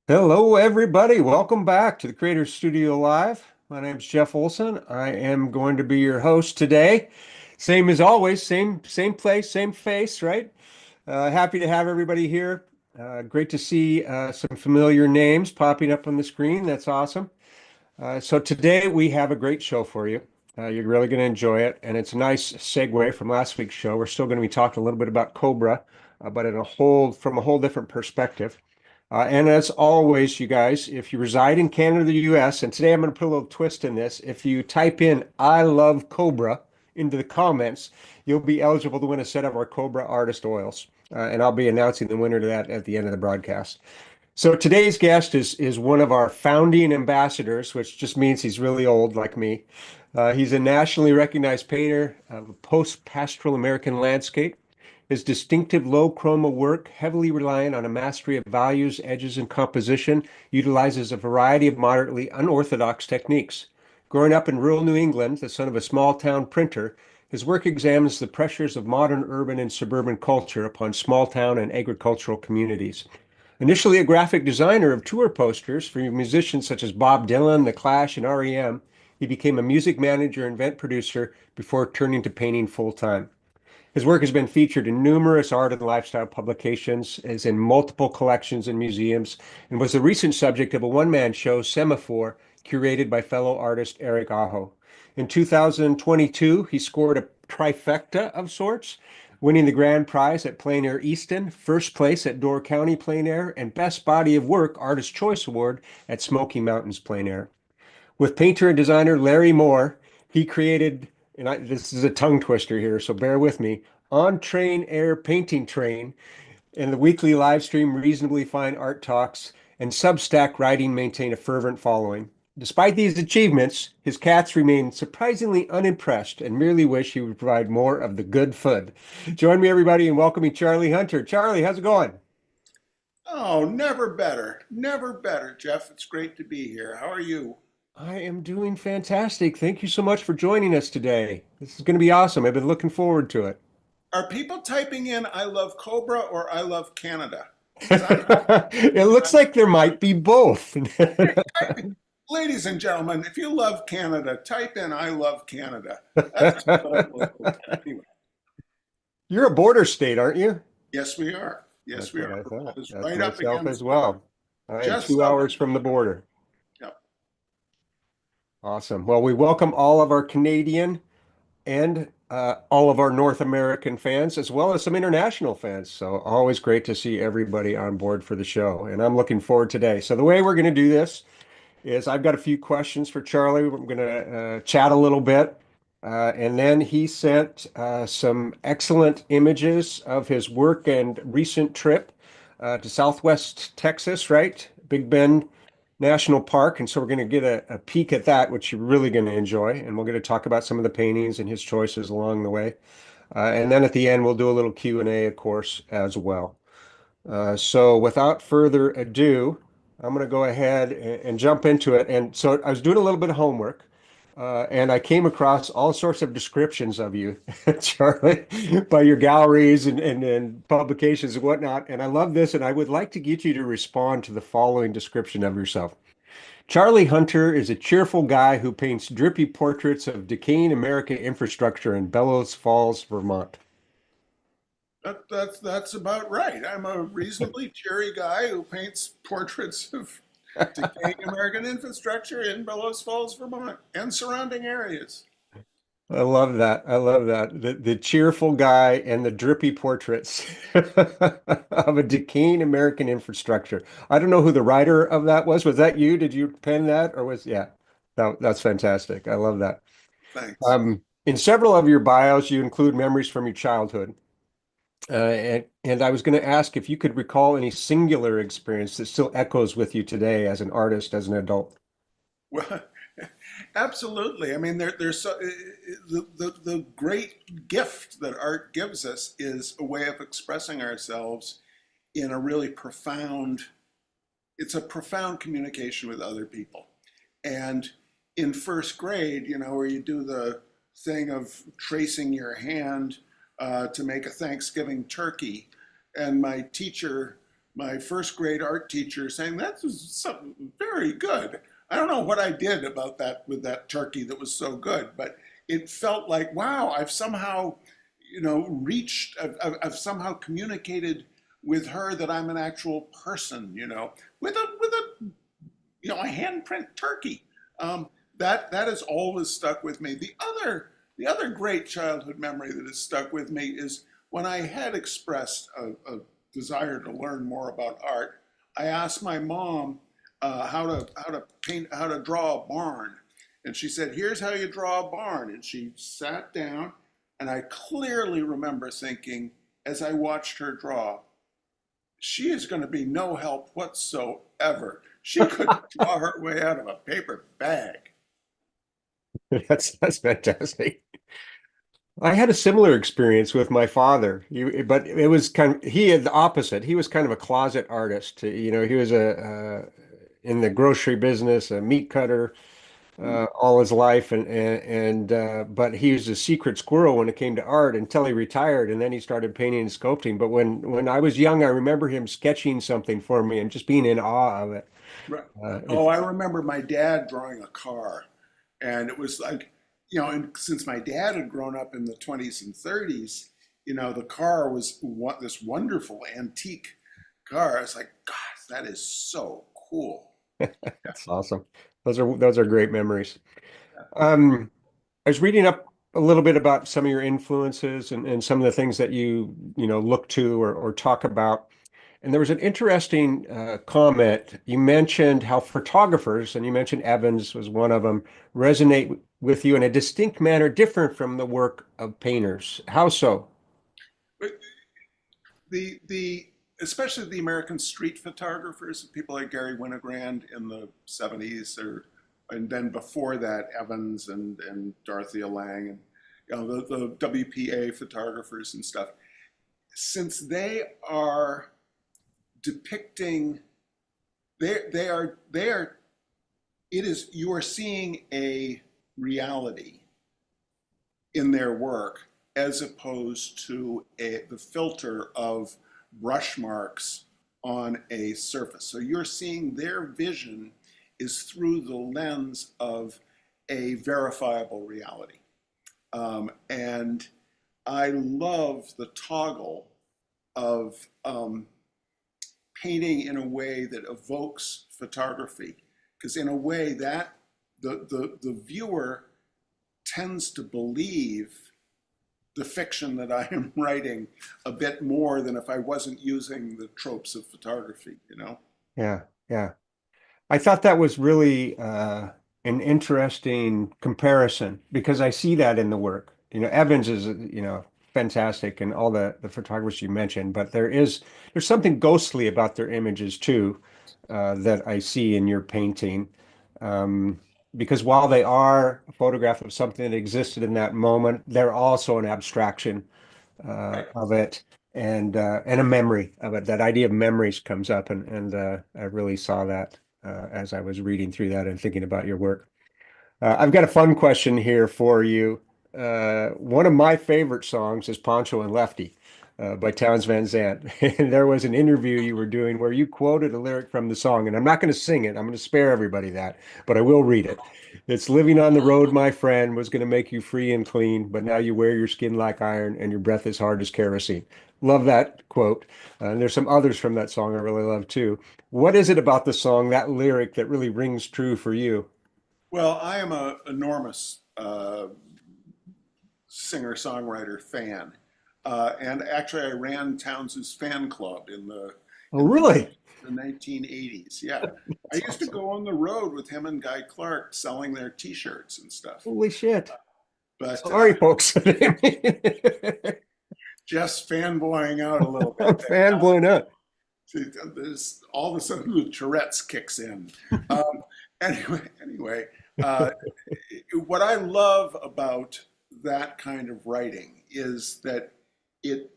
Hello, everybody. Welcome back to the Creator Studio Live. My name's Jeff Olson. I am going to be your host today. Same as always, same place, same face, right? Happy to have everybody here. Great to see some familiar names popping up on the screen. That's awesome. So today we have a great show for you. You're really going to enjoy it, and it's a nice segue from last week's show. We're still going to be talking a little bit about Cobra, but from a whole different perspective. And as always, you guys, if you reside in Canada or the US, and today I'm going to put a little twist in this, if you type in "I love Cobra" into the comments, you'll be eligible to win a set of our Cobra artist oils. And I'll be announcing the winner to that at the end of the broadcast. So today's guest is one of our founding ambassadors, which just means he's really old like me. He's a nationally recognized painter of post-pastoral American landscape. His distinctive low chroma work, heavily reliant on a mastery of values, edges, and composition, utilizes a variety of moderately unorthodox techniques. Growing up in rural New England, the son of a small town printer, his work examines the pressures of modern urban and suburban culture upon small town and agricultural communities. Initially a graphic designer of tour posters for musicians such as Bob Dylan, The Clash, and REM, he became a music manager and event producer before turning to painting full-time. His work has been featured in numerous art and lifestyle publications, is in multiple collections and museums, and was the recent subject of a one-man show, Semaphore, curated by fellow artist Eric Aho. In 2022, he scored a trifecta of sorts, winning the grand prize at Plein Air Easton, first place at Door County Plein Air, and Best Body of Work Artist Choice Award at Smoky Mountains Plein Air. With painter and designer Larry Moore, he created, this is a tongue twister here, so bear with me, On Train Air Painting Train, and the weekly live stream Reasonably Fine Art Talks, and Substack writing maintain a fervent following. Despite these achievements, his cats remain surprisingly unimpressed and merely wish he would provide more of the good food. Join me, everybody, in welcoming Charlie Hunter. Charlie, how's it going? Oh, never better. Never better, Jeff. It's great to be here. How are you? I am doing fantastic. Thank you so much for joining us today. This is going to be awesome. I've been looking forward to it. Are people typing in I love Cobra or I love Canada? Because It looks like there might be both. type, ladies and gentlemen, if you love Canada, type in I love Canada. That's what I'm looking for. Anyway, You're a border state, aren't you? yes, we are. Yes, That's we what are. I thought. Just That's right up myself as against, well. I am just two up hours from the against. border. Yep. Awesome. Well, we welcome all of our Canadian and all of our North American fans, as well as some international fans. So always great to see everybody on board for the show. And I'm looking forward today. So the way we're going to do this is I've got a few questions for Charlie. We're going to chat a little bit. And then he sent some excellent images of his work and recent trip to Southwest Texas, right? Big Bend National Park. And so we're going to get a peek at that, which you're really going to enjoy. And we're going to talk about some of the paintings and his choices along the way. And then at the end, we'll do a little Q&A, of course, as well. So without further ado, I'm going to go ahead and jump into it. And so I was doing a little bit of homework, and I came across all sorts of descriptions of you, Charlie, by your galleries and publications and whatnot. And I love this, and I would like to get you to respond to the following description of yourself. Charlie Hunter is a cheerful guy who paints drippy portraits of decaying American infrastructure in Bellows Falls, Vermont. That's about right. I'm a reasonably cheery guy who paints portraits of decaying American infrastructure in Bellows Falls, Vermont, and surrounding areas. I love that. I love that. The cheerful guy and the drippy portraits of a decaying American infrastructure. I don't know who the writer of that was. Was that you? Did you pen that or yeah, that's fantastic. I love that. Thanks. In several of your bios, you include memories from your childhood. And I was going to ask if you could recall any singular experience that still echoes with you today as an artist, as an adult. Well, absolutely. I mean, there's the great gift that art gives us is a way of expressing ourselves in a really profound. It's a profound communication with other people. And in first grade, where you do the thing of tracing your hand to make a Thanksgiving turkey, and my teacher my first grade art teacher saying, "That was something very good." I don't know what I did about that with that turkey that was so good, but it felt like, wow, I've somehow, reached, I've somehow communicated with her that I'm an actual person, with a handprint turkey. That has always stuck with me. The other great childhood memory that has stuck with me is when I had expressed a desire to learn more about art. I asked my mom how to paint, how to draw a barn, and she said, "Here's how you draw a barn." And she sat down, and I clearly remember thinking, as I watched her draw, she is going to be no help whatsoever. She couldn't draw her way out of a paper bag. That's fantastic. I had a similar experience with my father. But it was he had the opposite. He was kind of a closet artist. He was a in the grocery business, a meat cutter, all his life, and but he was a secret squirrel when it came to art until he retired, and then he started painting and sculpting. But when I was young, I remember him sketching something for me and just being in awe of it. Right. Oh, It I remember my dad drawing a car, and it was like, and since my dad had grown up in the 20s and 30s, the car was this wonderful antique car. I was like, God, that is so cool. That's awesome. Those are great memories. Um, I was reading up a little bit about some of your influences and some of the things that you look to or talk about. And there was an interesting comment. You mentioned how photographers, and you mentioned Evans was one of them, resonate with you in a distinct manner, different from the work of painters. How so? But the especially the American street photographers, people like Gary Winogrand in the 70s, and then before that, Evans and Dorothea Lange, and the WPA photographers and stuff. Since they are depicting, they are it is, you are seeing a reality in their work as opposed to the filter of brush marks on a surface. So you're seeing their vision is through the lens of a verifiable reality. And I love the toggle of painting in a way that evokes photography, because in a way that the viewer tends to believe the fiction that I am writing a bit more than if I wasn't using the tropes of photography. Yeah, yeah. I thought that was really an interesting comparison because I see that in the work. Evans is, fantastic and all the photographers you mentioned, but there's something ghostly about their images too, that I see in your painting. Um, because while they are a photograph of something that existed in that moment, they're also an abstraction Right. of it and a memory of it. That idea of memories comes up, and I really saw that as I was reading through that and thinking about your work. I've got a fun question here for you. One of my favorite songs is Poncho and Lefty by Townes Van Zandt. And there was an interview you were doing where you quoted a lyric from the song, and I'm not going to sing it. I'm going to spare everybody that, but I will read it. It's living on the road, my friend, was going to make you free and clean, but now you wear your skin like iron and your breath is hard as kerosene. Love that quote. And there's some others from that song I really love too. What is it about the song, that lyric, that really rings true for you? Well, I am an enormous singer-songwriter fan. And actually, I ran Towns's fan club Oh, in really? the 1980s. Yeah, I That's used to awesome. go on the road with him and Guy Clark selling their T-shirts and stuff. Holy shit. But Sorry, folks. I'm just fanboying out a little bit there. fan blown up. See, there's all of a sudden the Tourette's kicks in. Um, anyway, uh, what I love about that kind of writing is that it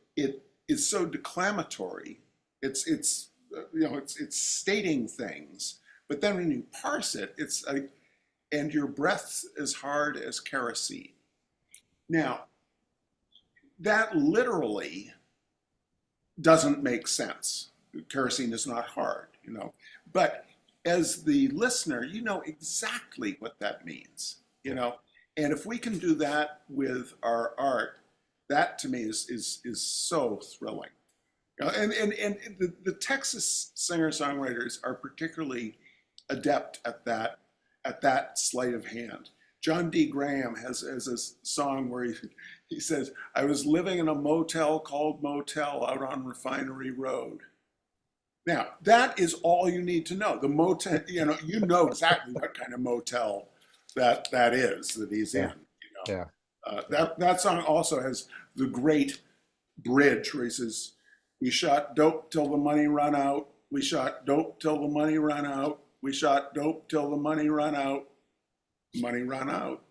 is so declamatory. It's stating things, but then when you parse it, it's like, and your breath's as hard as kerosene. Now, that literally doesn't make sense. kerosene is not hard, you know. But as the listener, you know exactly what that means, you know. And if we can do that with our art, that to me is so thrilling. You know, and the Texas singer-songwriters are particularly adept at that sleight of hand. John D. Graham has a song where he says, I was living in a motel called Motel out on Refinery Road. Now, that is all you need to know. The motel, you know exactly what kind of motel that is that he's in. Yeah. You know, Yeah. that song also has the great bridge where he says, "We shot dope till the money run out. We shot dope till the money run out. We shot dope till the money run out. Money run out."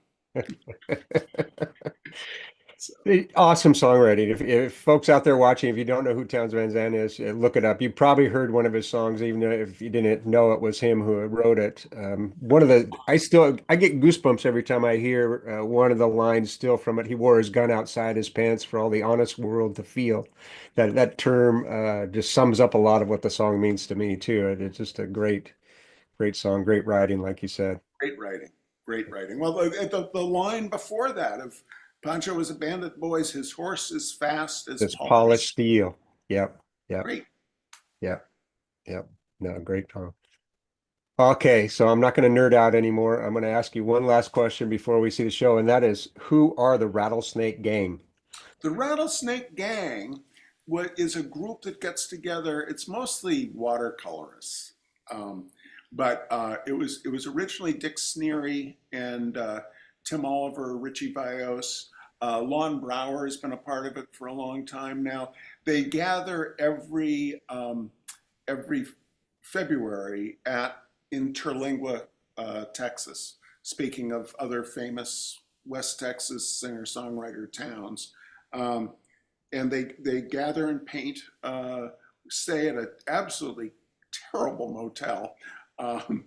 So, Awesome songwriting. If folks out there watching, if you don't know who Townes Van Zandt is, look it up. You probably heard one of his songs, even if you didn't know it was him who wrote it. I get goosebumps every time I hear one of the lines still from it. He wore his gun outside his pants for all the honest world to feel. That term just sums up a lot of what the song means to me too. It's just a great song, great writing, like you said. great writing, great writing. Well, the line before that of Pancho was a bandit, boys. His horse is fast as This polished polished. steel. Yep. Yep. Great. Yep. Yep. No, great song. Okay, so I'm not going to nerd out anymore. I'm going to ask you one last question before we see the show, and that is, who are the Rattlesnake Gang? The Rattlesnake Gang is a group that gets together. It's mostly watercolorists, um, but it was originally Dick Sneary and Tim Oliver, Richie Vios. Lon Brower has been a part of it for a long time now. They gather every February at Interlingua, Texas. Speaking of other famous West Texas singer-songwriter towns, um, and they gather and paint. Stay at an absolutely terrible motel um,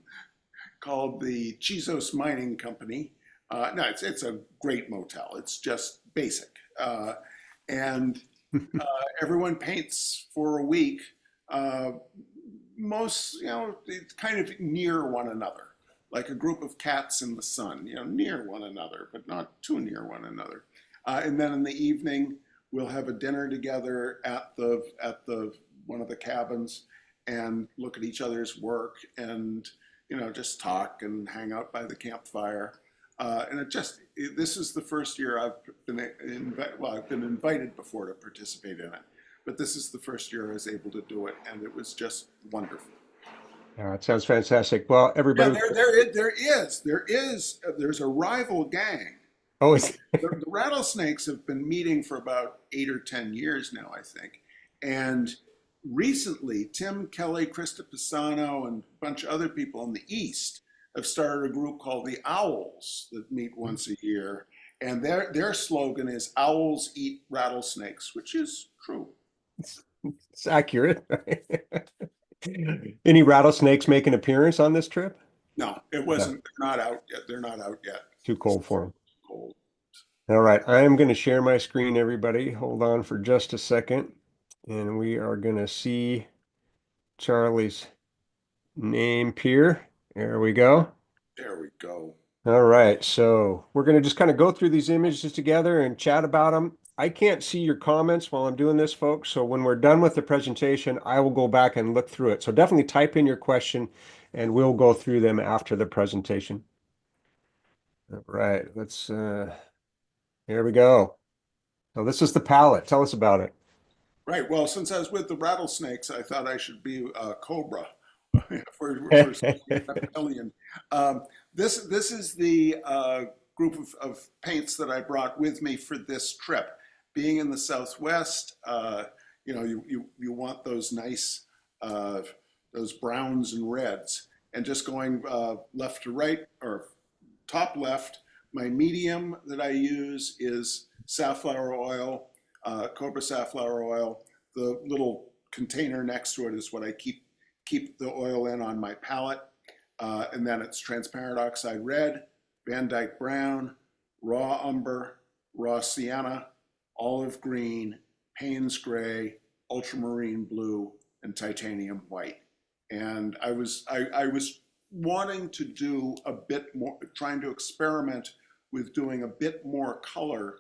called the Chizos Mining Company. No, it's a great motel. It's just basic, and everyone paints for a week. Uh, Most, it's kind of near one another, like a group of cats in the sun, near one another, but not too near one another. And then in the evening, we'll have a dinner together at the one of the cabins and look at each other's work and just talk and hang out by the campfire. And this is the first year I've been invited before to participate in it, but this is the first year I was able to do it, and it was just wonderful. It sounds fantastic. Well, Yeah, everybody, there's a rival gang. oh, The Rattlesnakes have been meeting for about 8 or 10 years now, I think. And recently, Tim Kelly, Krista Pisano, and a bunch of other people in the East have started a group called the Owls that meet once a year. And their slogan is "Owls eat rattlesnakes," which is true. it's accurate. Any rattlesnakes make an appearance on this trip? No, it No, wasn't. They're not out yet. They're not out yet. too cold for them. Cold. All right, I am going to share my screen, everybody. Hold on for just a second, and we are going to see Charlie's name appear. There we go. There we go. All right, so we're going to just kind of go through these images together and chat about them. I can't see your comments while I'm doing this, folks. So when we're done with the presentation, I will go back and look through it. So definitely type in your question and we'll go through them after the presentation. All right, here we go. So this is the palette. Tell us about it. Right. Well, since I was with the Rattlesnakes, I thought I should be a Cobra for reptilian. This is the group of paints that I brought with me for this trip. Being in the Southwest, you want those nice those browns and reds, and just going left to right or top left. My medium that I use is safflower oil, Cobra safflower oil. The little container next to it is what I keep the oil in on my palette. And then it's transparent oxide red, Van Dyke brown, raw umber, raw sienna, olive green, Payne's gray, ultramarine blue, and titanium white. And I was wanting to do a bit more, trying to experiment with doing a bit more color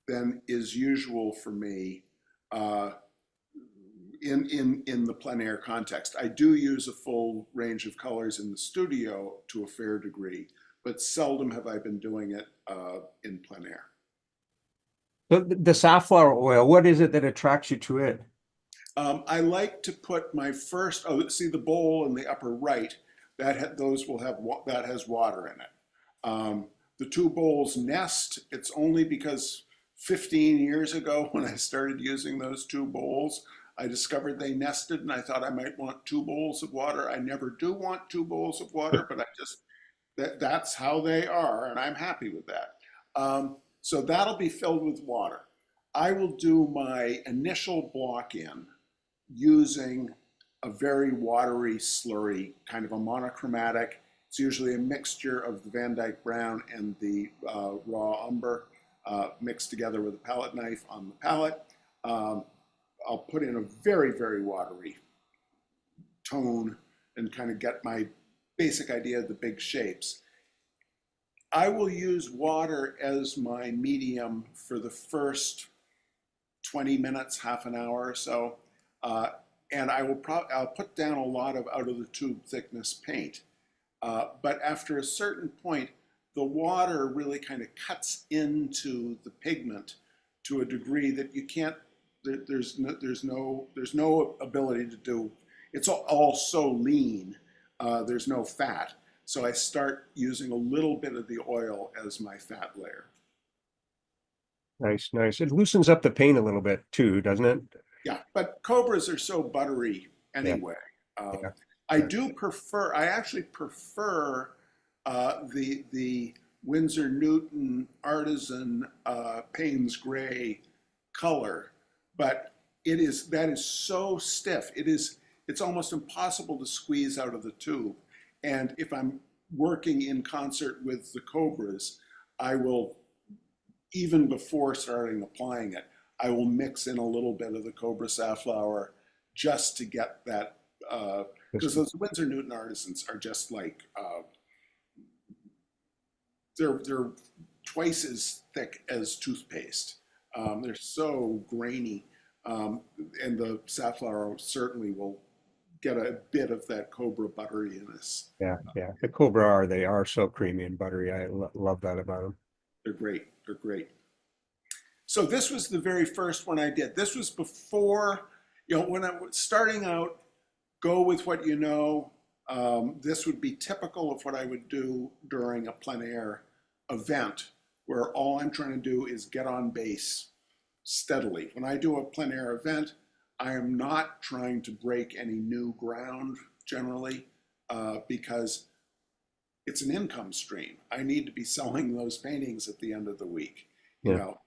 than is usual for me uh, in the plein air context. I do use a full range of colors in the studio to a fair degree, but seldom have I been doing it in plein air. The safflower oil, what is it that attracts you to it? I like to put my first, oh, see the bowl in the upper right, those will have, that has water in it. The two bowls nest, it's only because 15 years ago when I started using those two bowls, I discovered they nested and I thought I might want two bowls of water. I never do want two bowls of water, but that's how they are, and I'm happy with that. So that'll be filled with water. I will do my initial block in using a very watery slurry, kind of a monochromatic. It's usually a mixture of the Van Dyke Brown and the raw umber mixed together with a palette knife on the palette. I'll put in a very, very watery tone and kind of get my basic idea of the big shapes. I will use water as my medium for the first 20 minutes, half an hour or so. And I'll put down a lot of out of the tube thickness paint. But after a certain point, the water really kind of cuts into the pigment to a degree that you can't, there's no ability to do, it's all so lean, there's no fat. So I start using a little bit of the oil as my fat layer. Nice, nice. It loosens up the paint a little bit too, doesn't it? Yeah, but cobras are so buttery Yeah, anyway. yeah, I yeah. do prefer, I actually prefer the Winsor Newton Artisan Payne's Gray color, but that is so stiff. It's almost impossible to squeeze out of the tube. And if I'm working in concert with the cobras, I will, even before starting applying it, I will mix in a little bit of the Cobra Safflower just to get that, because those Winsor Newton Artisans are just like, they're twice as thick as toothpaste. They're so grainy, and the Safflower certainly will get a bit of that Cobra butteriness. Yeah, yeah. The Cobra are, they are so creamy and buttery. I love that about them. They're great. They're great. So this was the very first one I did. This was before, when I was starting out, go with what you know. This would be typical of what I would do during a plein air event where all I'm trying to do is get on base steadily. When I do a plein air event, I am not trying to break any new ground generally because it's an income stream. I need to be selling those paintings at the end of the week, you Yeah. know.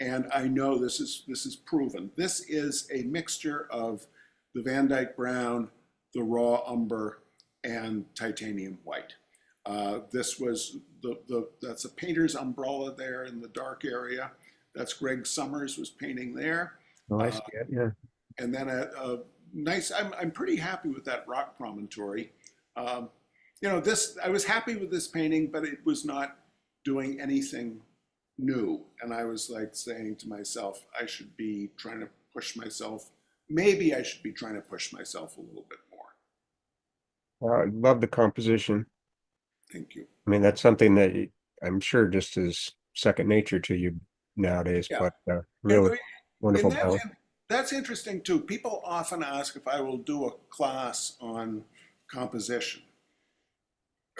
And I know this is proven. This is a mixture of the Van Dyke Brown, the raw umber, and titanium white. This was that's a painter's umbrella there in the dark area. That's Greg Summers was painting there. Oh, I Uh, see it. Yeah. and then a nice, I'm pretty happy with that rock promontory. I was happy with this painting, but it was not doing anything new. And I was like saying to myself, I should be trying to push myself. Maybe I should be trying to push myself a little bit more. I love the composition. Thank you. I mean, that's something that I'm sure just is second nature to you nowadays, Yeah. but And, really wonderful and balance. that's interesting too. People often ask if I will do a class on composition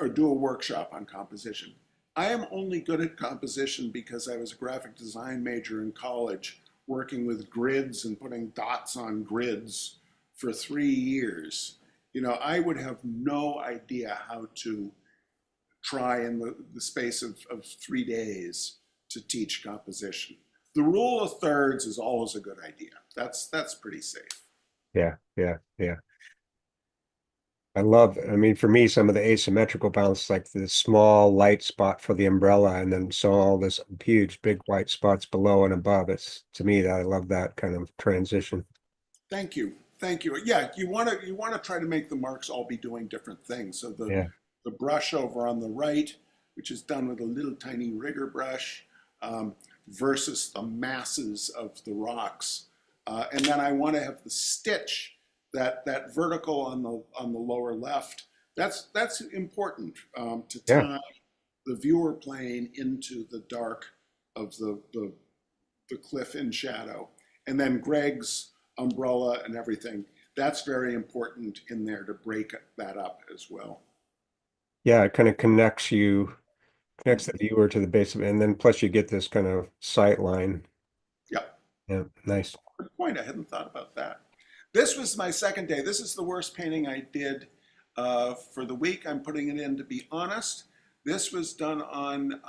or do a workshop on composition. I am only good at composition because I was a graphic design major in college, working with grids and putting dots on grids for 3 years. I would have no idea how to try in the space of 3 days to teach composition. The rule of thirds is always a good idea. That's pretty safe. Yeah, yeah, yeah. I mean, for me, some of the asymmetrical balance, like the small light spot for the umbrella, and then so all this huge big white spots below and above. It's to me that I love that kind of transition. Thank you. Thank you. Yeah, you want to try to make the marks all be doing different things. So Yeah. the brush over on the right, which is done with a little tiny rigger brush, um, versus the masses of the rocks, and then I want to have the stitch, that vertical on the lower left. That's important, to Yeah. tie the viewer plane into the dark of the cliff in shadow. And then Greg's umbrella and everything, that's very important in there to break that up as well. Yeah. It kind of connects the viewer to the base of it. And then plus you get this kind of sight line. Yeah, Yeah. Nice. good point. I hadn't thought about that. This was my second day. This is the worst painting I did for the week. I'm putting it in to be honest. This was done on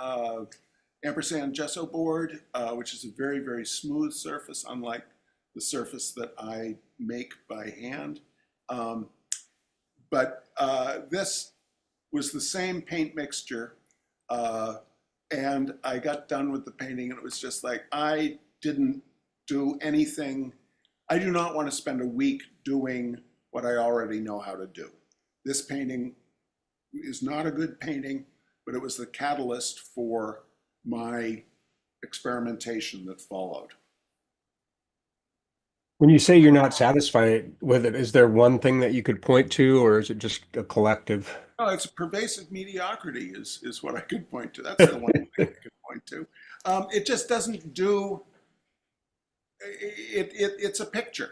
ampersand gesso board, which is a very, very smooth surface, unlike the surface that I make by hand. Um, but this was the same paint mixture. Uh, and I got done with the painting, and it was just like, I didn't do anything. I do not want to spend a week doing what I already know how to do. This painting is not a good painting, but it was the catalyst for my experimentation that followed. When you say you're not satisfied with it, is there one thing that you could point to, or is it just a collective? Oh, it's a pervasive mediocrity is what I could point to. That's the one thing I could point to. It just doesn't do it's a picture.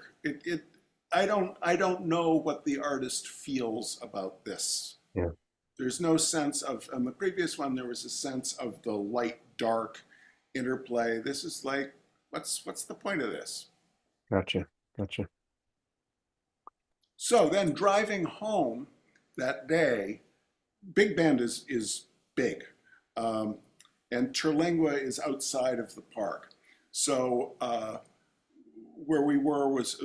I don't know what the artist feels about this. Yeah. There's no sense of, on the previous one, there was a sense of the light dark interplay. This is like, what's the point of this? Gotcha. Gotcha. So then driving home that day, Big Bend is big, um, and Terlingua is outside of the park. So where we were was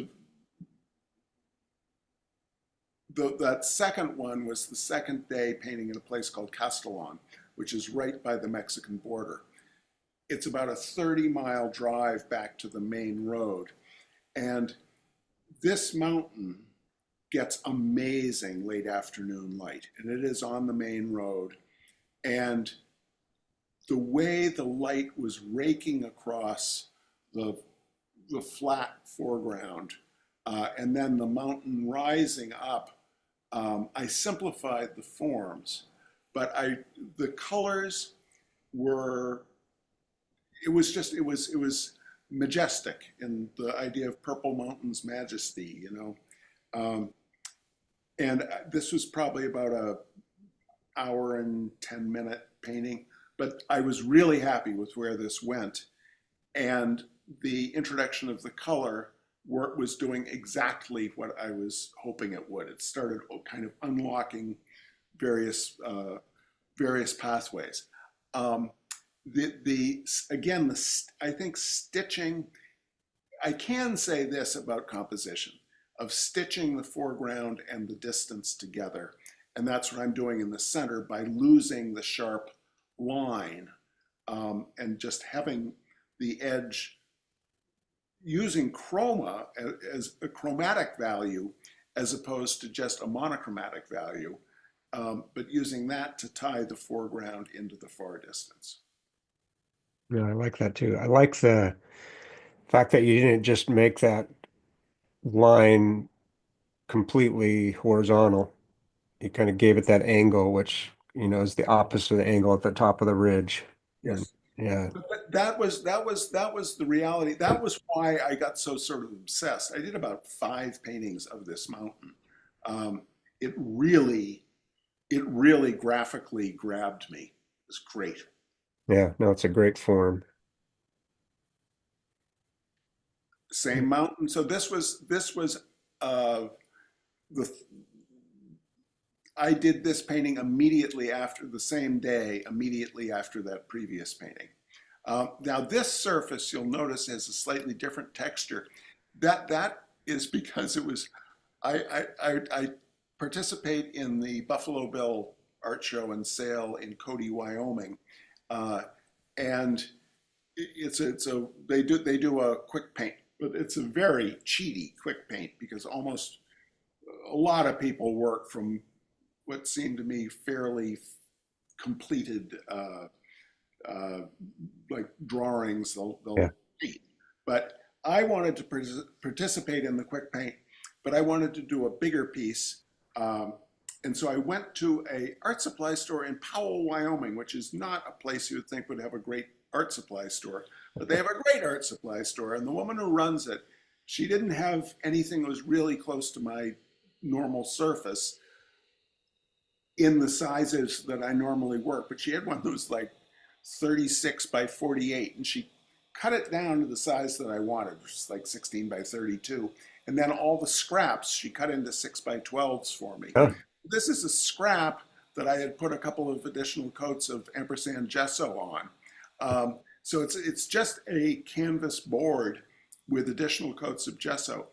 that second one was the second day painting in a place called Castellon, which is right by the Mexican border. It's about a 30-mile drive back to the main road. And this mountain gets amazing late afternoon light, and it is on the main road. And the way the light was raking across the flat foreground, and then the mountain rising up, I simplified the forms, but the colors were, it was majestic in the idea of Purple Mountain's majesty, and this was probably about a hour and 10-minute painting, but I was really happy with where this went. And the introduction of the color was doing exactly what I was hoping it would. It started kind of unlocking various various pathways. Again, I think stitching. I can say this about composition, of stitching the foreground and the distance together, and that's what I'm doing in the center by losing the sharp line, and just having the edge, using chroma as a chromatic value as opposed to just a monochromatic value, but using that to tie the foreground into the far distance. Yeah, I like that too. I like the fact that you didn't just make that line completely horizontal. You kind of gave it that angle, which, is the opposite of the angle at the top of the ridge. And Yes. yeah, But that was the reality. That was why I got so sort of obsessed. I did about 5 paintings of this mountain. Um, it really, it really graphically grabbed me. It was great. yeah, no, it's a great form. Same mountain. So this was uh, the I did this painting immediately after, the same day, immediately after that previous painting. Now this surface, you'll notice, has a slightly different texture. That is because it was, I participate in the Buffalo Bill Art Show and Sale in Cody, Wyoming, uh, and it's a they do a quick paint but it's a very cheaty quick paint because almost a lot of people work from what seemed to me fairly completed uh, like drawings Yeah. they'll paint. But I wanted to participate in the quick paint, but I wanted to do a bigger piece. Um, and so I went to a art supply store in Powell, Wyoming, which is not a place you would think would have a great art supply store, but they have a great art supply store. And the woman who runs it, she didn't have anything that was really close to my normal surface in the sizes that I normally work, but she had one that was like 36 by 48, and she cut it down to the size that I wanted, which is like 16 by 32. And then all the scraps she cut into 6 by 12s for me. Oh, This is a scrap that I had put a couple of additional coats of ampersand gesso on. So it's just a canvas board with additional coats of gesso.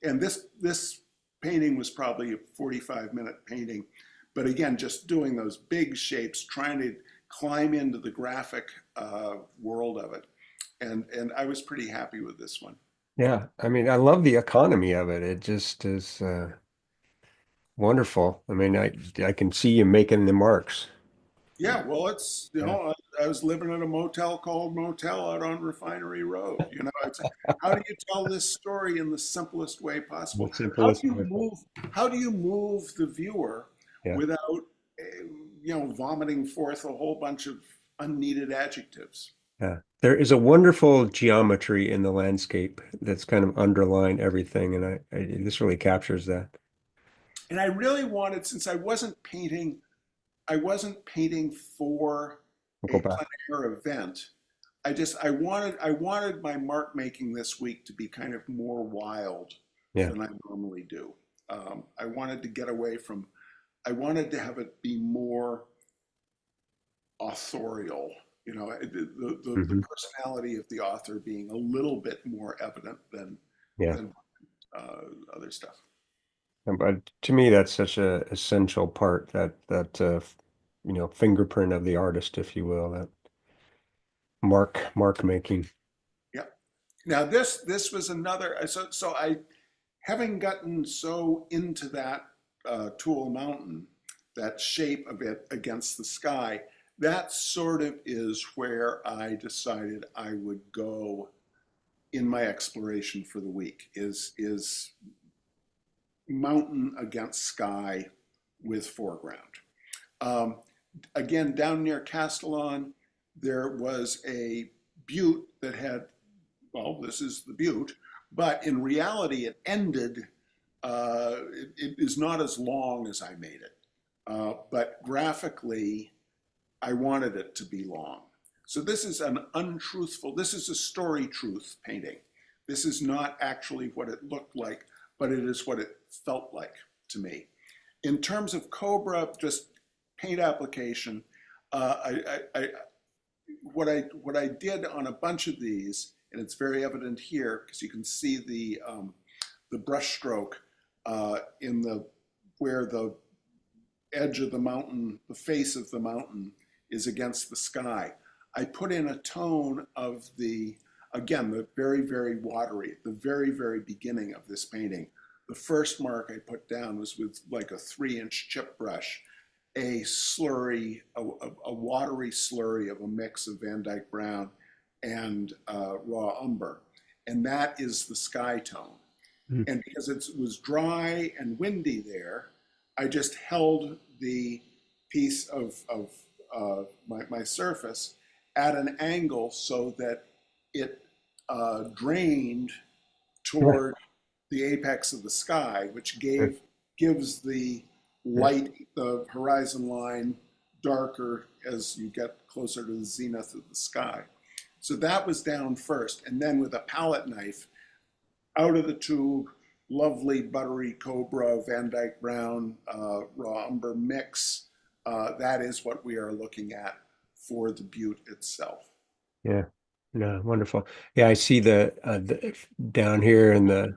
And this painting was probably a 45-minute painting. But again, just doing those big shapes, trying to climb into the graphic world of it. And I was pretty happy with this one. yeah. I mean, I love the economy of it. It just is wonderful. I mean, I can see you making the marks. Yeah, well, it's, Yeah. I was living in a motel called Motel out on Refinery Road. It's how do you tell this story in the simplest way The possible? simplest way. How do you move the viewer Yeah. without, vomiting forth a whole bunch of unneeded adjectives? Yeah. There is a wonderful geometry in the landscape that's kind of underlying everything, and this really captures that. And I really wanted, since I wasn't painting for We'll go a back. plein air event. I wanted my mark making this week to be kind of more wild Yeah. than I normally do. I wanted to get away from. I wanted to have it be more authorial. The Hmm. personality of the author being a little bit more evident Yeah. than uh, other stuff. But to me, that's such a essential part that fingerprint of the artist, if you will, that mark making. Yeah. Now this was another. So I having gotten so into that Tool Mountain, that shape of it against the sky, that sort of is where I decided I would go in my exploration for the week. Is mountain against sky with foreground. Um, Again, down near Castellon, there was a butte that had, well, this is the butte, but in reality, it ended. It is not as long as I made it, but graphically, I wanted it to be long. So this is an untruthful. This is a story truth painting. This is not actually what it looked like, but it is what it felt like to me. In terms of Cobra, just paint application, what I did on a bunch of these, and it's very evident here because you can see the brush stroke in the where the edge of the mountain, the face of the mountain is against the sky. I put in a tone of again, the very, very watery, the very, very beginning of this painting. The first mark I put down was with like a 3-inch chip brush, a slurry, a watery slurry of a mix of Van Dyke Brown and raw umber. And that is the sky tone. Mm. And because it was dry and windy there, I just held the piece of my surface at an angle so that it drained Yeah. toward the apex of the sky, which Yeah. gives the Yeah. light, the horizon line, darker as you get closer to the zenith of the sky. So that was down first, and then with a palette knife, out of the tube, lovely buttery Cobra, Van Dyke Brown, raw umber mix. That is what we are looking at for the butte itself. Yeah. No, wonderful. Yeah, I see the down here in the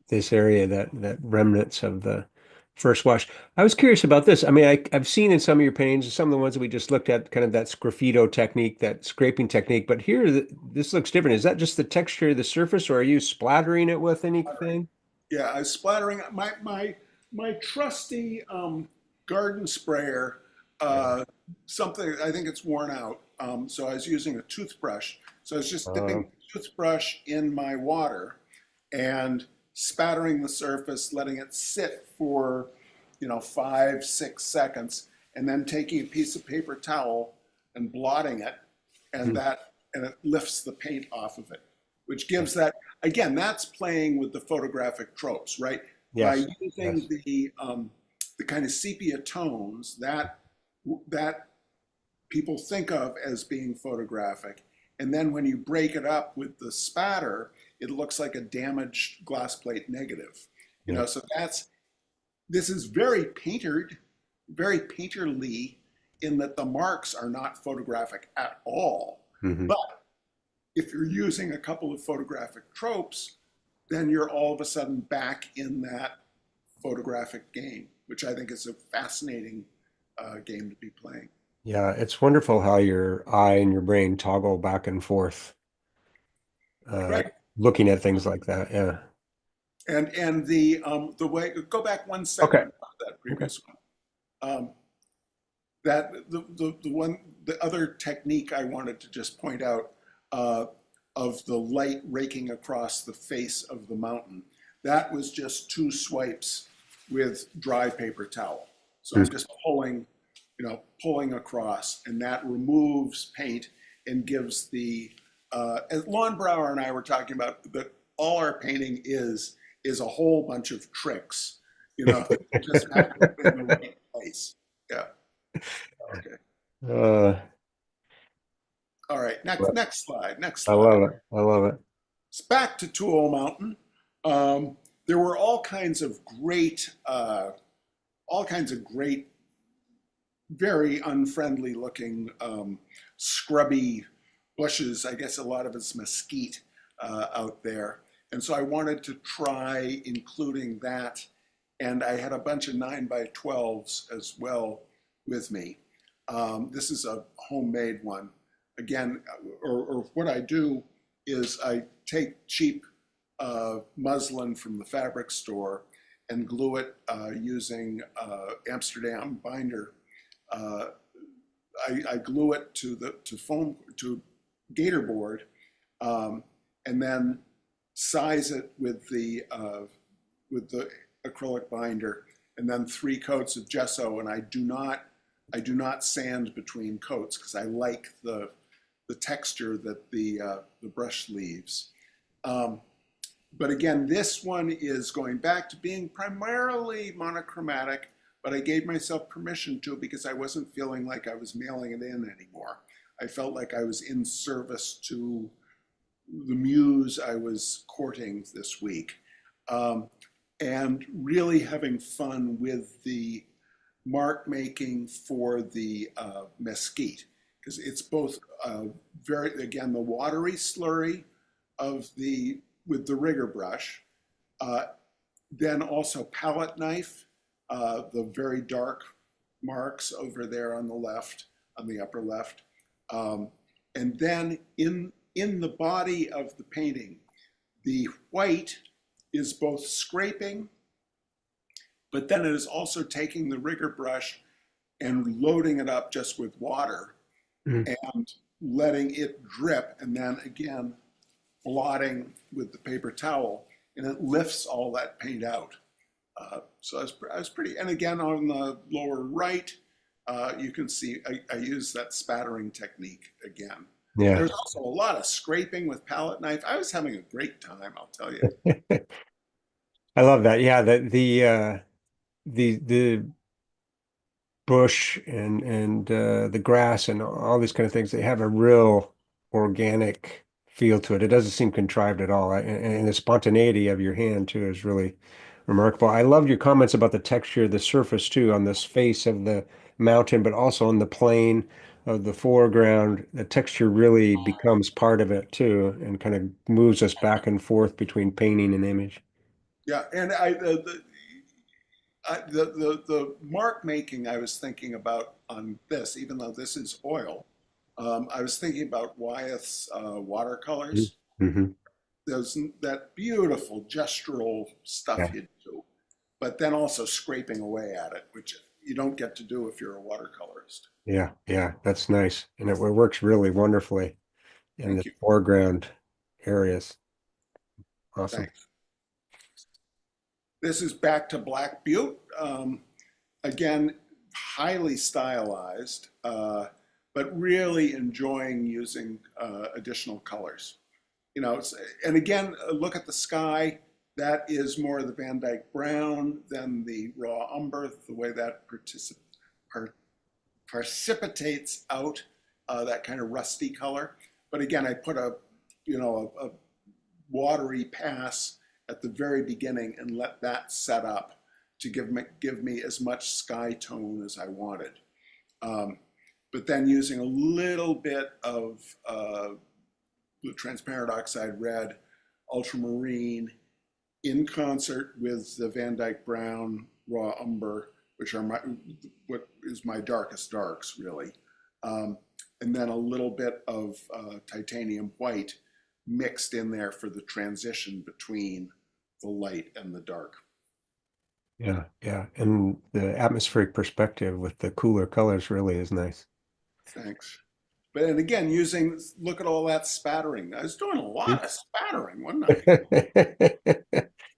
this area that remnants of the First wash. I was curious about this. I mean, I've seen in some of your paintings, some of the ones that we just looked at, kind of that sgraffito technique, that scraping technique. But here, this looks different. Is that just the texture of the surface, or are you splattering it with anything? Yeah, I was splattering my trusty garden sprayer. Yeah. Uh, Something I think it's worn out. So I was using a toothbrush. So I was just dipping Um, the toothbrush in my water and spattering the surface, letting it sit for 5, 6 seconds, and then taking a piece of paper towel and blotting it, and hmm. it lifts the paint off of it, which gives that again. That's playing with the photographic tropes, right? By Yes. using Yes. the kind of sepia tones that people think of as being photographic, and then when you break it up with the spatter, it looks like a damaged glass plate negative. Yeah. So this is very paintered, very painterly in that the marks are not photographic at all. Hmm. But if you're using a couple of photographic tropes, then you're all of a sudden back in that photographic game, which I think is a fascinating game to be playing. Yeah. It's wonderful how your eye and your brain toggle back and forth, uh, Right. looking at things like that. Yeah. And the way go back 1 second Okay. about that Okay. previous one. That the other technique I wanted to just point out uh, of the light raking across the face of the mountain. That was just two swipes with dry paper towel. So I'm just pulling across, and that removes paint and gives as Lon Brower and I were talking about, that all our painting is a whole bunch of tricks, that just have to be in the right place. Yeah. Okay. Uh, All right. Next slide. Next I slide. love it. I love it. It's back to Tool Mountain. There were all kinds of great, very unfriendly looking, scrubby bushes. I guess a lot of it's mesquite out there. And so I wanted to try including that. And I had a bunch of 9x12s as well with me. This is a homemade one. Again, or what I do is I take cheap muslin from the fabric store and glue it using Amsterdam binder. Uh, I glue it to gator board, and then size it with the acrylic binder, and then 3 coats of gesso. And I do not sand between coats because I like the texture that the brush leaves. Um, but again, this one is going back to being primarily monochromatic, but I gave myself permission to because I wasn't feeling like I was mailing it in anymore. I felt like I was in service to the muse I was courting this week, and really having fun with the mark making for the mesquite, because it's both very, again, the watery slurry of the with the rigger brush, uh, then also palette knife, the very dark marks over there on the left, on the upper left, um, and then in the body of the painting, the white is both scraping, but then it is also taking the rigger brush and loading it up just with water Mhm. and letting it drip, and then again blotting with the paper towel, and it lifts all that paint out. So I was pretty, and again on the lower right, you can see I use that spattering technique again. Yeah. There's also a lot of scraping with palette knife. I was having a great time, I'll tell you. I love that. Yeah, the bush and the grass and all these kind of things, they have a real organic feel to it. It doesn't seem contrived at all. And the spontaneity of your hand too is really remarkable. I loved your comments about the texture of the surface too, on this face of the mountain, but also on the plane of the foreground. The texture really becomes part of it too, and kind of moves us back and forth between painting and image. Yeah, and The mark making I was thinking about on this, even though this is oil, I was thinking about Wyeth's watercolors. Mm-hmm. Those that beautiful gestural stuff Yeah, you do, but then also scraping away at it, which you don't get to do if you're a watercolorist. yeah, yeah. That's nice, and it works really wonderfully in the Thank you. foreground areas. Awesome. Thanks. This is back to Black Butte. Again, highly stylized, but really enjoying using additional colors. And again, look at the sky. That is more of the Van Dyke brown than the raw umber, the way that precipitates out that kind of rusty color. But again, I put a watery pass at the very beginning and let that set up to give me as much sky tone as I wanted. Um, but then using a little bit of the transparent oxide red, ultramarine, in concert with the Van Dyke brown, raw umber, which are what is my darkest darks really, and then a little bit of titanium white mixed in there for the transition between the light and the dark. Yeah, yeah. And the atmospheric perspective with the cooler colors really is nice. Thanks. But and again, look at all that spattering. I was doing a lot of spattering, wasn't I?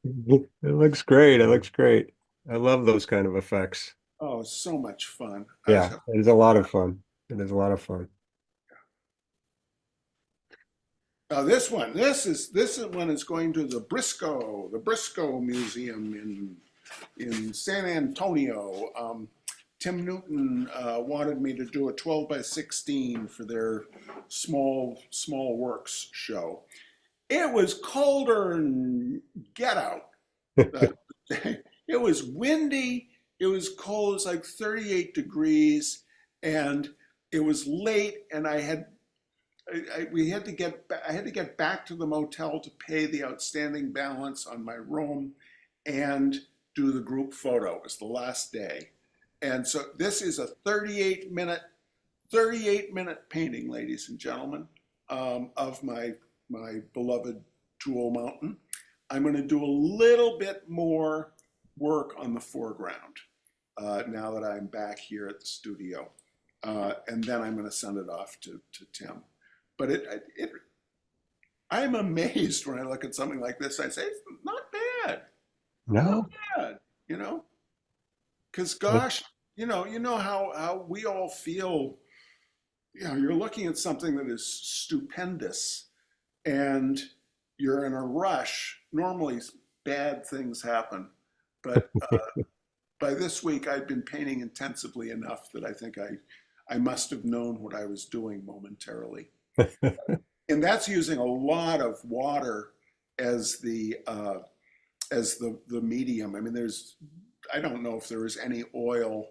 It looks great. It looks great. I love those kind of effects. Oh, so much fun. I was Yeah, having it is a lot of fun. It is a lot of fun. Now this one is going to the Briscoe Museum in San Antonio. Tim Newton wanted me to do a 12 by 16 for their small works show. It was colder and get out. Uh, it was windy. It was cold. It was like 38 degrees, and it was late, and we had to I had to get back to the motel to pay the outstanding balance on my room and do the group photo. It was the last day. And so this is a 38-minute painting, ladies and gentlemen, of my beloved Tool Mountain. I'm going to do a little bit more work on the foreground now that I'm back here at the studio. And then I'm going to send it off to Tim. But I'm amazed when I look at something like this. I say, it's not bad, not No. bad, you know? Because gosh, you know how we all feel. You're looking at something that is stupendous, and you're in a rush. Normally, bad things happen, but by this week, I've been painting intensively enough that I think I must have known what I was doing momentarily. And that's using a lot of water as the medium. I mean, I don't know if there was any oil,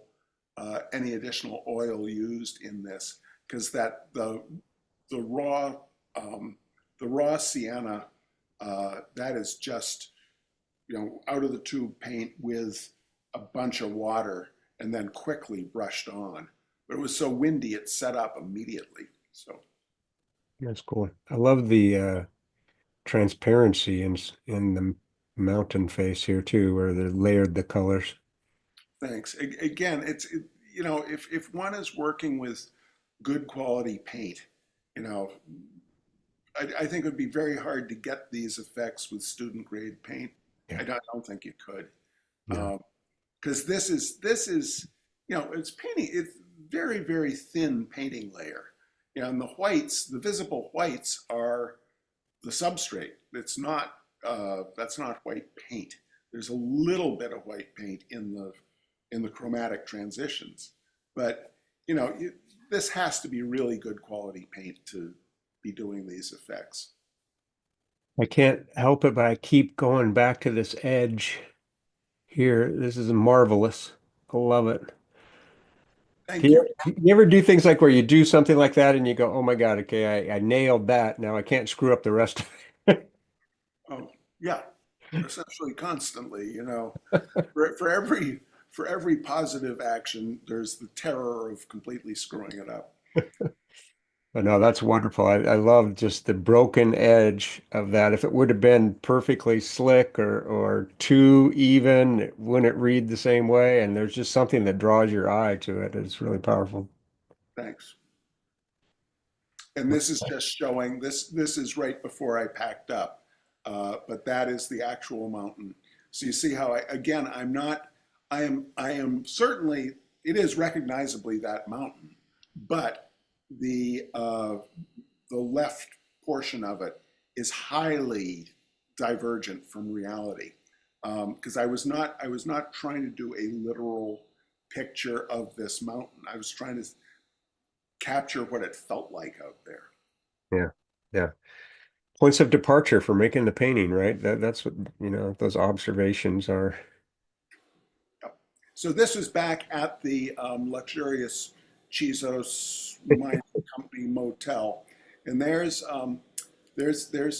any additional oil used in this, because the raw the raw sienna that is just out of the tube paint with a bunch of water and then quickly brushed on. But it was so windy it set up immediately. So That's cool. I love the transparency in the mountain face here too, where they layered the colors. thanks. Again, if one is working with good quality paint, you know, I think it would be very hard to get these effects with student grade paint. Yeah. I don't think you could, No. because this is it's painting. It's very thin painting layer. And the visible whites are the substrate. That's not white paint. There's a little bit of white paint in the chromatic transitions, but this has to be really good quality paint to be doing these effects. I can't help it, but I keep going back to this edge here. This is marvelous. I love it. Do Thank you. you ever do things like where you do something like that and you go, oh my God, okay, I nailed that. Now I can't screw up the rest of it. Oh, yeah, essentially constantly. For every for every positive action, there's the terror of completely screwing it up. But no, that's wonderful. I love just the broken edge of that. If it would have been perfectly slick or too even, it wouldn't read the same way. And there's just something that draws your eye to it. It's really powerful. Thanks. And this is just showing this. This is right before I packed up, but that is the actual mountain. So you see how again, I'm not. I am certainly. It is recognizably that mountain, but the left portion of it is highly divergent from reality, because I was not trying to do a literal picture of this mountain. I was trying to capture what it felt like out there. Yeah. Yeah. Points of departure for making the painting, right? That's what, those observations are. Yep. So this was back at the luxurious Chisos Mining Company Motel, and there's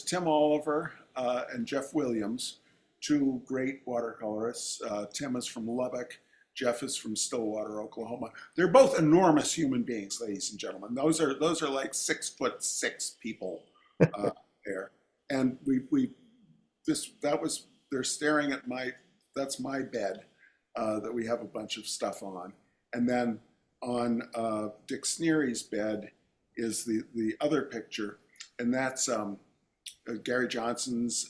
Tim Oliver and Jeff Williams, two great watercolorists. Tim is from Lubbock. Jeff is from Stillwater, Oklahoma. They're both enormous human beings, ladies and gentlemen. Those are like 6'6" people there, and we this that was they're staring at that's my bed that we have a bunch of stuff on, and then on Dick Sneery's bed is the other picture, and that's Gary Johnson's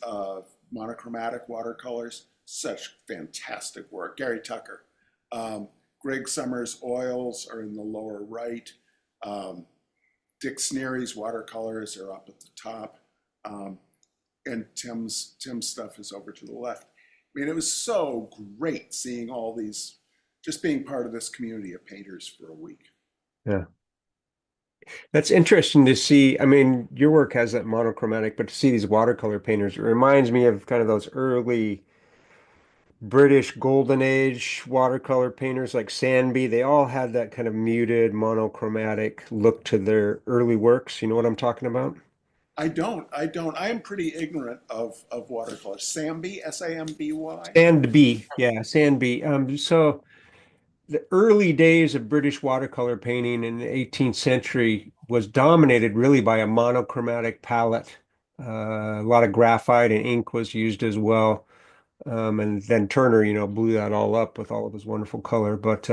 monochromatic watercolors. Such fantastic work. Gary Tucker. Greg Summers' oils are in the lower right. Dick Sneery's watercolors are up at the top. And Tim's stuff is over to the left. I mean, it was so great seeing all these, just being part of this community of painters for a week. Yeah. That's interesting to see. I mean, your work has that monochromatic, but to see these watercolor painters, it reminds me of kind of those early British Golden Age watercolor painters like Sandby. They all had that kind of muted monochromatic look to their early works. You know what I'm talking about? I don't. I am pretty ignorant of watercolor. Samby, Samby. Sandby, yeah, Sandby. So the early days of British watercolor painting in the 18th century was dominated really by a monochromatic palette. A lot of graphite and ink was used as well. And then Turner, blew that all up with all of his wonderful color. But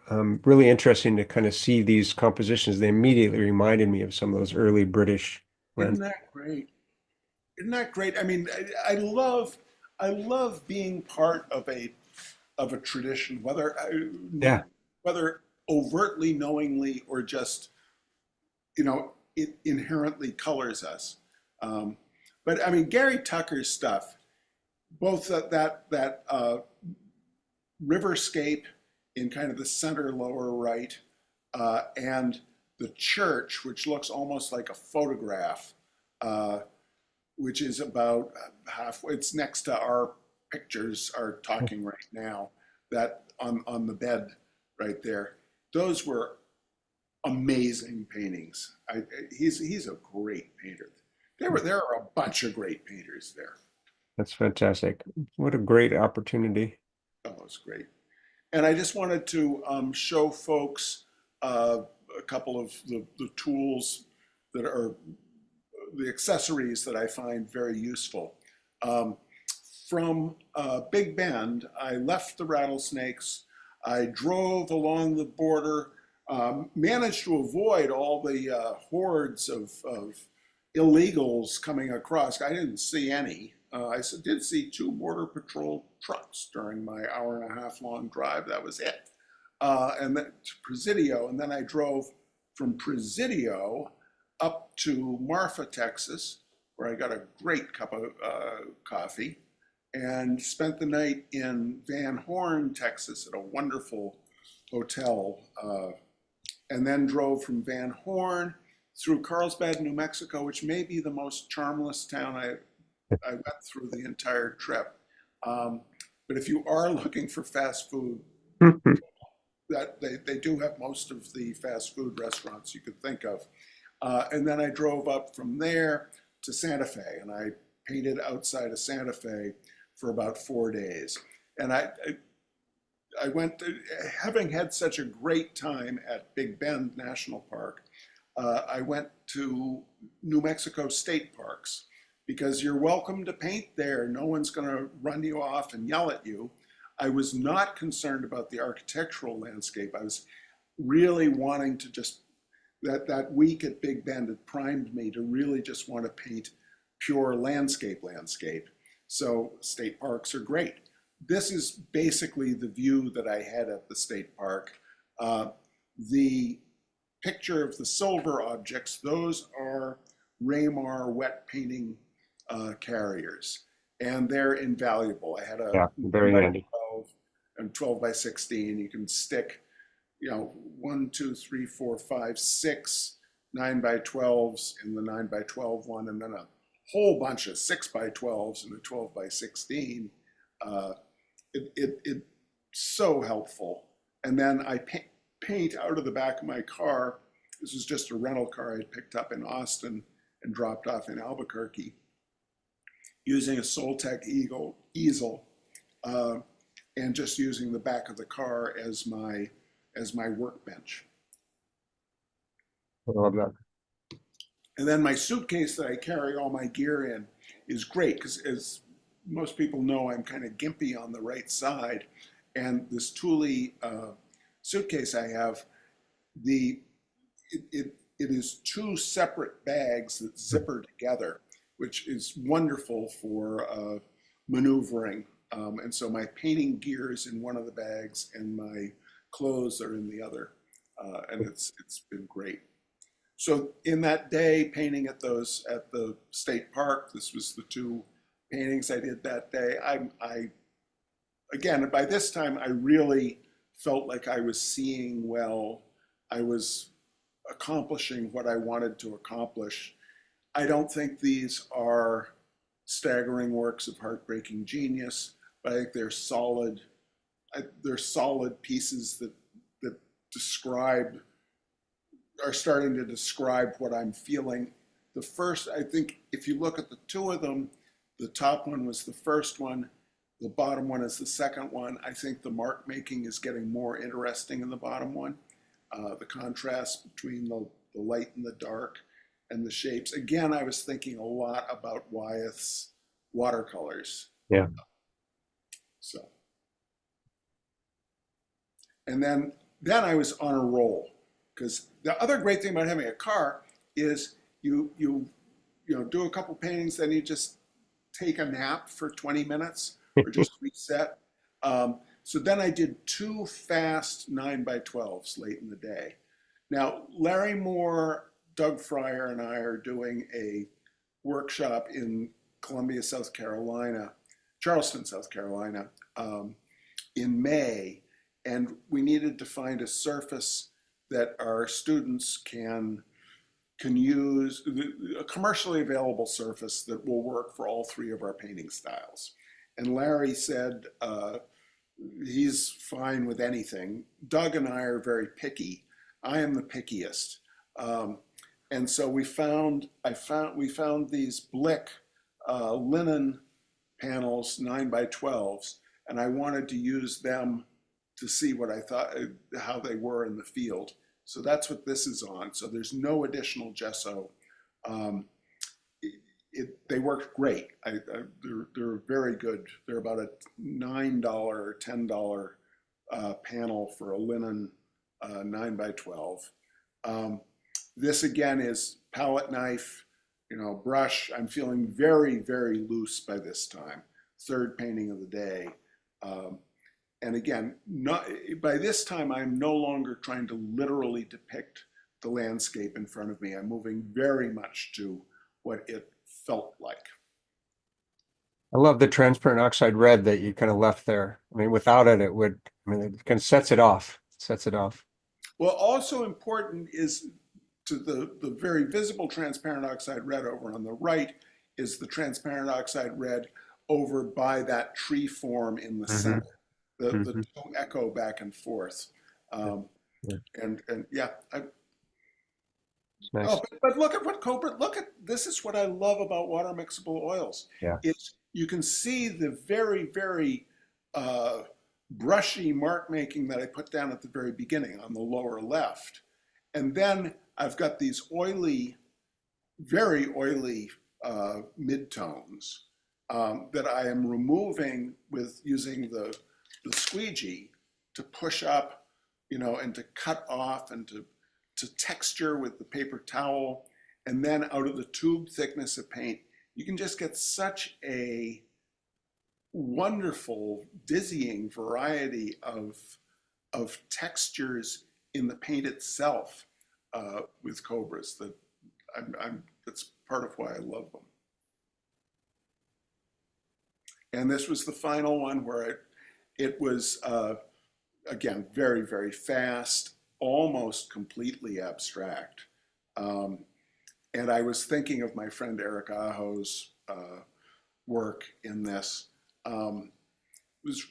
really interesting to kind of see these compositions. They immediately reminded me of some of those early British Isn't lands. that great? Isn't that great? I mean, I love being part of a tradition, Yeah, whether overtly, knowingly, or just it inherently colors us. Um, but I mean, Gary Tucker's stuff, both that riverscape in kind of the center lower right, and the church, which looks almost like a photograph, uh, which is about halfway. It's next to our pictures are talking right now. That on the bed right there. Those were amazing paintings. He's a great painter. There are a bunch of great painters there. that's fantastic. What a great opportunity. Oh, it's great. And I just wanted to show folks uh, a couple of the tools that are the accessories that I find very useful. Um, from Big Bend, I left the Rattlesnakes. I drove along the border, managed to avoid all the hordes of illegals coming across. I didn't see any. Did see two Border Patrol trucks during my hour and a half long drive. That was it. And then to Presidio, and then I drove from Presidio up to Marfa, Texas, where I got a great cup of coffee, and spent the night in Van Horn, Texas, at a wonderful hotel, and then drove from Van Horn through Carlsbad, New Mexico, which may be the most charmless town I went through the entire trip. But if you are looking for fast food, that they do have most of the fast food restaurants you could think of. And then I drove up from there to Santa Fe, and I painted outside of Santa Fe for about 4 days. And I went to, having had such a great time at Big Bend National Park. I went to New Mexico state parks because you're welcome to paint there. No one's going to run you off and yell at you. I was not concerned about the architectural landscape. I was really wanting to just, that week at Big Bend had primed me to really just want to paint pure landscape. So state parks are great. This is basically the view that I had at the state park. The picture of the silver objects, those are Raymar wet painting carriers, and they're invaluable. I had a Yeah, 9 very by handy. 12 and 12 by 16. You can stick, 1, 2, 3, 4, 5, 6 9 by 12s in the 9 by 12 one, and then a whole bunch of 6 by 12s in the 12 by 16. It's so helpful. And then I paint out of the back of my car. This was just a rental car I picked up in Austin and dropped off in Albuquerque, using a Soltec easel, and just using the back of the car as my workbench. I love that. And then my suitcase that I carry all my gear in is great because, as most people know, I'm kind of gimpy on the right side. And this Thule suitcase I have, it is two separate bags that zipper together, which is wonderful for maneuvering. And so my painting gear is in one of the bags and my clothes are in the other. And it's been great. So in that day painting at the state park, this was the two paintings I did that day. I again, by this time, I really felt like I was seeing well. I was accomplishing what I wanted to accomplish. I don't think these are staggering works of heartbreaking genius, but I think they're solid. They're solid pieces that are starting to describe what I'm feeling. The first, I think, if you look at the two of them, the top one was the first one, the bottom one is the second one. I think the mark making is getting more interesting in the bottom one. The contrast between the light and the dark and the shapes. Again, I was thinking a lot about Wyeth's watercolors. Yeah. So, and then I was on a roll, because the other great thing about having a car is you do a couple paintings, then you just take a nap for 20 minutes or just reset. So then I did two fast 9 by 12s late in the day. Now, Larry Moore, Doug Fryer, and I are doing a workshop in Charleston, South Carolina, in May, and we needed to find a surface that our students can use, a commercially available surface that will work for all three of our painting styles. And Larry said he's fine with anything. Doug and I are very picky. I am the pickiest. And so we found these Blick linen panels, 9 by 12s, and I wanted to use them to see what I thought, how they were in the field. So that's what this is on. So there's no additional gesso. They work great. They're very good. They're about a $9 or $10 panel for a linen 9 by 12. This again is palette knife, brush. I'm feeling very, very loose by this time. Third painting of the day. And again, by this time, I'm no longer trying to literally depict the landscape in front of me. I'm moving very much to what it felt like. I love the transparent oxide red that you kind of left there. I mean, without it, it kind of sets it off. Well, also important is to the very visible transparent oxide red over on the right is the transparent oxide red over by that tree form in the center. The two echo back and forth. And yeah, Nice. Oh, but look at this is what I love about water mixable oils. Yeah. You can see the very, very brushy mark making that I put down at the very beginning on the lower left. And then I've got these oily, very oily midtones that I am removing with using the squeegee to push up, and to cut off and to texture with the paper towel. And then out of the tube thickness of paint, you can just get such a wonderful, dizzying variety of textures in the paint itself with Cobras that that's part of why I love them. And this was the final one where it was, again, very, very fast, almost completely abstract. And I was thinking of my friend Eric Aho's work in this. Was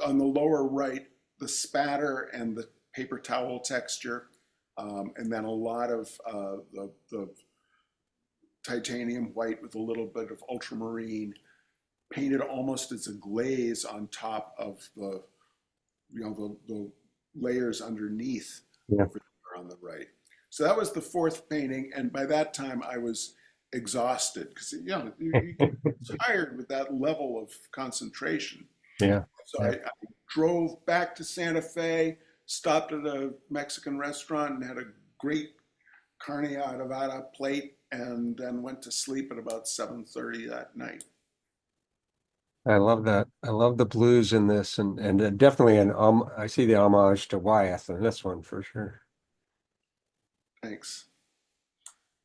on the lower right, the spatter and the paper towel texture, and then a lot of the titanium white with a little bit of ultramarine, painted almost as a glaze on top of the layers underneath Yeah. over there on the right. So that was the fourth painting, and by that time I was exhausted because you get tired with that level of concentration. Yeah. So I drove back to Santa Fe, stopped at a Mexican restaurant, and had a great carne adobada plate, and then went to sleep at about 7:30 that night. I love that. I love the blues in this, and definitely I see the homage to Wyeth in this one for sure. Thanks.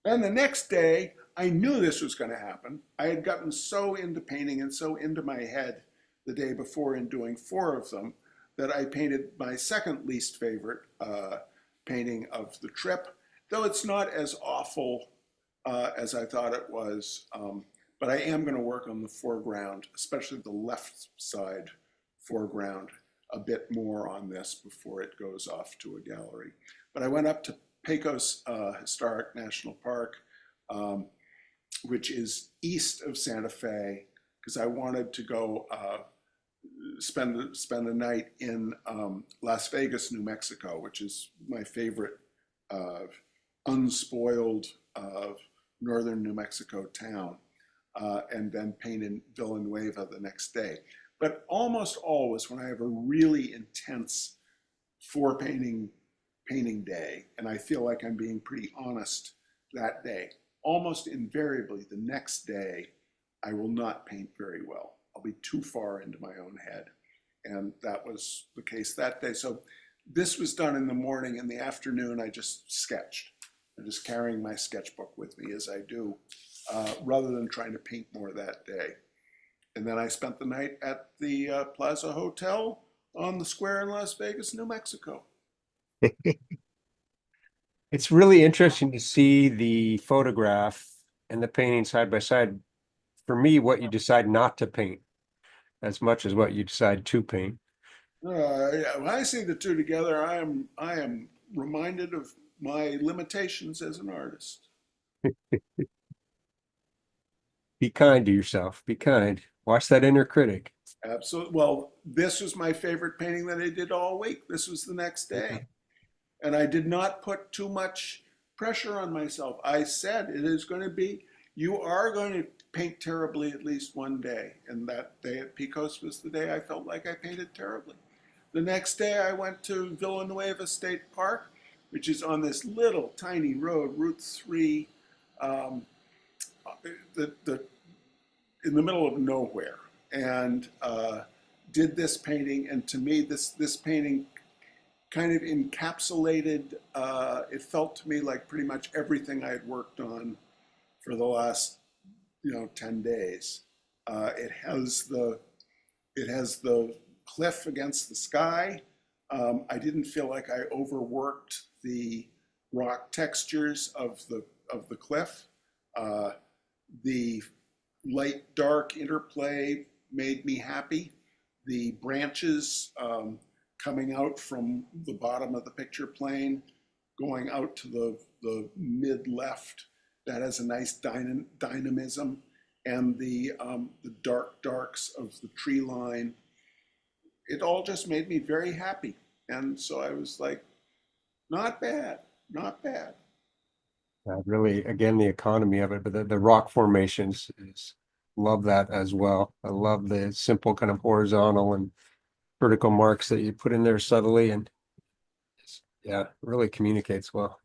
And the next day, I knew this was going to happen. I had gotten so into painting and so into my head the day before in doing 4 of them that I painted my second least favorite painting of the trip, though it's not as awful as I thought it was. But I am going to work on the foreground, especially the left side foreground, a bit more on this before it goes off to a gallery. But I went up to Pecos Historic National Park, which is east of Santa Fe, because I wanted to go spend the night in Las Vegas, New Mexico, which is my favorite unspoiled northern New Mexico town, and then paint in Villanueva the next day. But almost always when I have a really intense 4 painting day, and I feel like I'm being pretty honest that day, almost invariably the next day, I will not paint very well. I'll be too far into my own head. And that was the case that day. So this was done in the morning. In the afternoon, I just sketched. I'm just carrying my sketchbook with me as I do, rather than trying to paint more that day. And then I spent the night at the Plaza Hotel on the square in Las Vegas, New Mexico. It's really interesting to see the photograph and the painting side by side. For me, what you decide not to paint as much as what you decide to paint. Yeah, when I see the two together, I am reminded of my limitations as an artist. Be kind to yourself. Be kind. Watch that inner critic. Absolutely. Well, this was my favorite painting that I did all week. This was the next day. And I did not put too much pressure on myself. I said it is going to be, you are going to paint terribly at least one day. And that day at Pecos was the day I felt like I painted terribly. The next day I went to Villanueva State Park, which is on this little tiny road, Route 3, in the middle of nowhere, and did this painting. And to me, this painting kind of encapsulated, it felt to me like pretty much everything I had worked on for the last 10 days. It has the cliff against the sky. I didn't feel like I overworked the rock textures of the cliff. The light dark interplay made me happy. The branches coming out from the bottom of the picture plane, going out to the mid left, that has a nice dynamism, and the darks of the tree line it all just made me very happy. And so I was like, not bad, not bad. Really, again, the economy of it, but the rock formations is love that as well. I love the simple kind of horizontal and vertical marks that you put in there subtly, and yeah, really communicates well.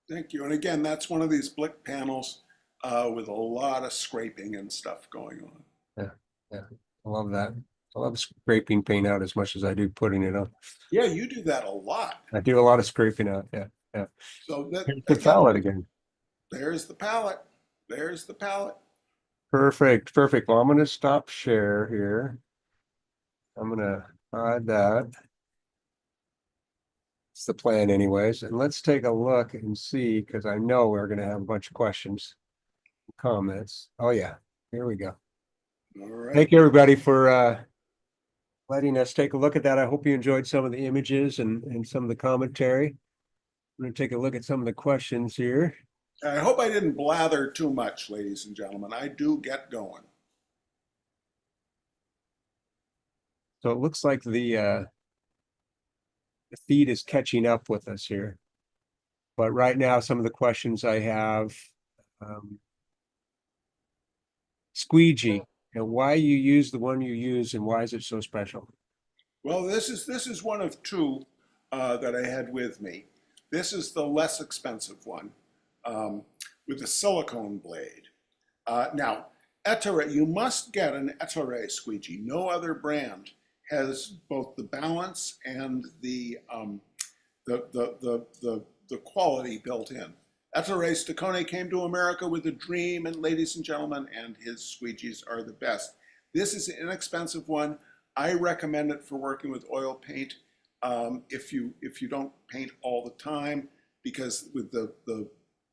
Thank you. And again, that's one of these blick panels with a lot of scraping and stuff going on. Yeah, yeah, I love that. I love scraping paint out as much as I do putting it on. Yeah, you do that a lot. I do a lot of scraping out. Yeah, yeah. So that Here's the again, palette again. there's the palette. There's the palette. Perfect, perfect. Well, I'm going to stop share here. I'm going to hide that. It's the plan anyways. And let's take a look and see, because I know we're going to have a bunch of questions, comments. Oh yeah, here we go. All right. Thank you everybody for letting us take a look at that. I hope you enjoyed some of the images and some of the commentary. I'm going to take a look at some of the questions here. I hope I didn't blather too much, ladies and gentlemen. I do get going. So it looks like the feed is catching up with us here. But right now, some of the questions I have, squeegee, and why you use the one you use and why is it so special? Well, this is one of two that I had with me. This is the less expensive one with a silicone blade. Now, Ettore, you must get an Ettore squeegee. No other brand has both the balance and the quality built in. Ettore Staccone came to America with a dream, and ladies and gentlemen, and his squeegees are the best. This is an inexpensive one. I recommend it for working with oil paint if you don't paint all the time, because with the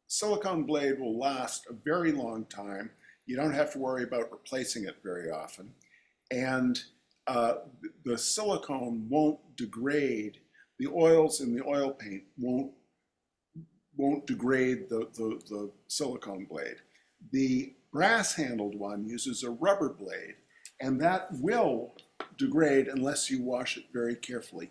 silicone blade will last a very long time. You don't have to worry about replacing it very often, and the silicone won't degrade. The oils in the oil paint won't degrade the silicone blade. The brass handled one uses a rubber blade, and that will degrade unless you wash it very carefully.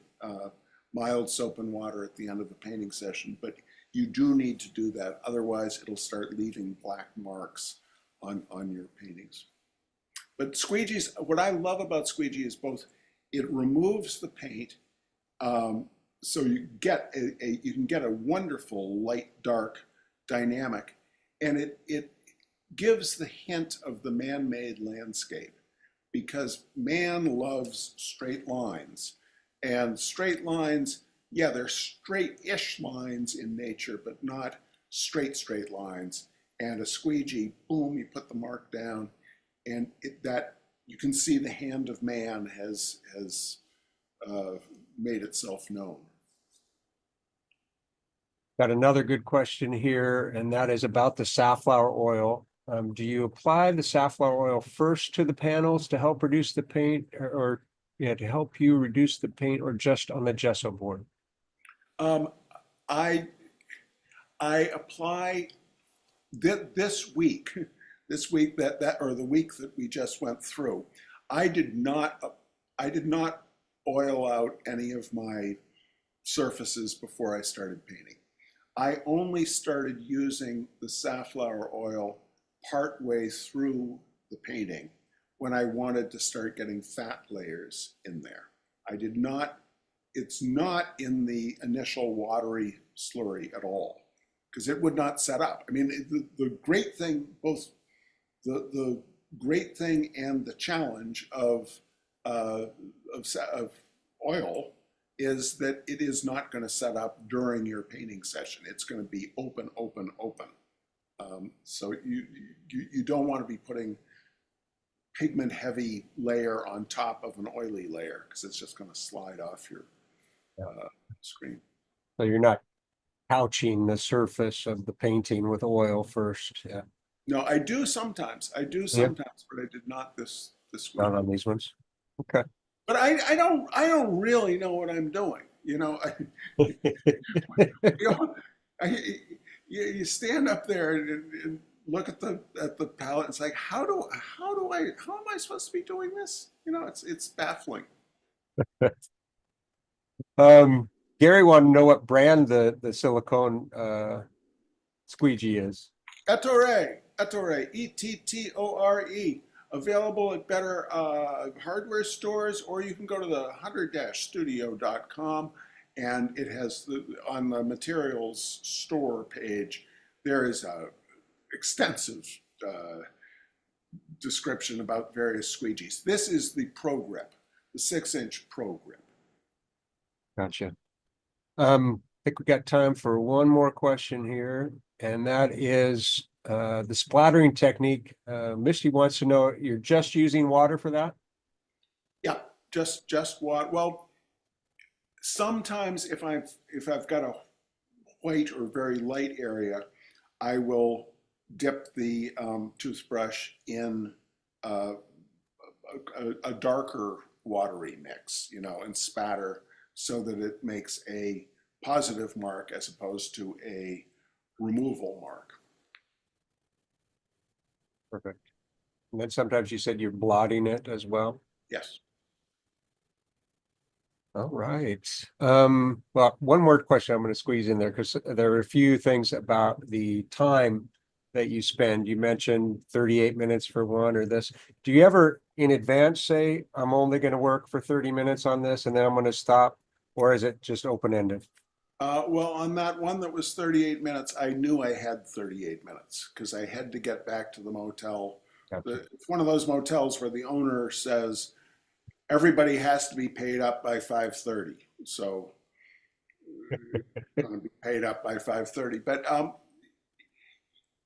Mild soap and water at the end of the painting session, but you do need to do that. Otherwise, it'll start leaving black marks on your paintings. But squeegees, what I love about squeegee is both it removes the paint, so you can get a wonderful light dark dynamic, and it gives the hint of the man-made landscape, because man loves straight lines, and straight lines, yeah, they're straight-ish lines in nature, but not straight lines. And a squeegee, boom, you put the mark down, and that you can see the hand of man has made itself known. Got another good question here, and that is about the safflower oil. Do you apply the safflower oil first to the panels to help reduce the paint, or yeah, to help you reduce the paint, or just on the gesso board? Um, I I apply this week, this week that or the week that we just went through. I did not I did not oil out any of my surfaces before I started painting. I only started using the safflower oil partway through the painting when I wanted to start getting fat layers in there. I did not, it's not in the initial watery slurry at all, because it would not set up. I mean, the great thing, both the great thing and the challenge of oil is that it is not going to set up during your painting session. It's going to be open, open, open. So you don't want to be putting pigment heavy layer on top of an oily layer, because it's just going to slide off your screen. So you're not couching the surface of the painting with oil first. Yeah. No, I do sometimes. I do Yeah. sometimes, but I did not this week. Not on these ones. Okay. But I don't really know what I'm doing. You know, you stand up there and look at the palette. It's like, how am I supposed to be doing this? It's baffling. Um, Gary wanted to know what brand the silicone squeegee is. Ettore, Ettore. Available at better hardware stores, or you can go to the 100-studio.com, and it has on the materials store page, there is a extensive uh, description about various squeegees. This is the Pro Grip, the 6-inch Pro Grip. Gotcha. I think we got time for one more question here, and that is the splattering technique. Misty wants to know, you're just using water for that? Yeah, just what? Well, sometimes if I've got a white or very light area, I will dip the toothbrush in uh, a darker watery mix, and spatter so that it makes a positive mark as opposed to a removal mark. Perfect. And then sometimes you said you're blotting it as well. Yes. All right. Well, one more question I'm going to squeeze in there because there are a few things about the time that you spend. You mentioned 38 minutes for one or this. Do you ever in advance say, I'm only going to work for 30 minutes on this and then I'm going to stop? Or is it just open-ended? Well, on that one that was 38 minutes, I knew I had 38 minutes because I had to get back to the motel. Gotcha. It's one of those motels where the owner says everybody has to be paid up by 5:30. So going to be paid up by 5:30. But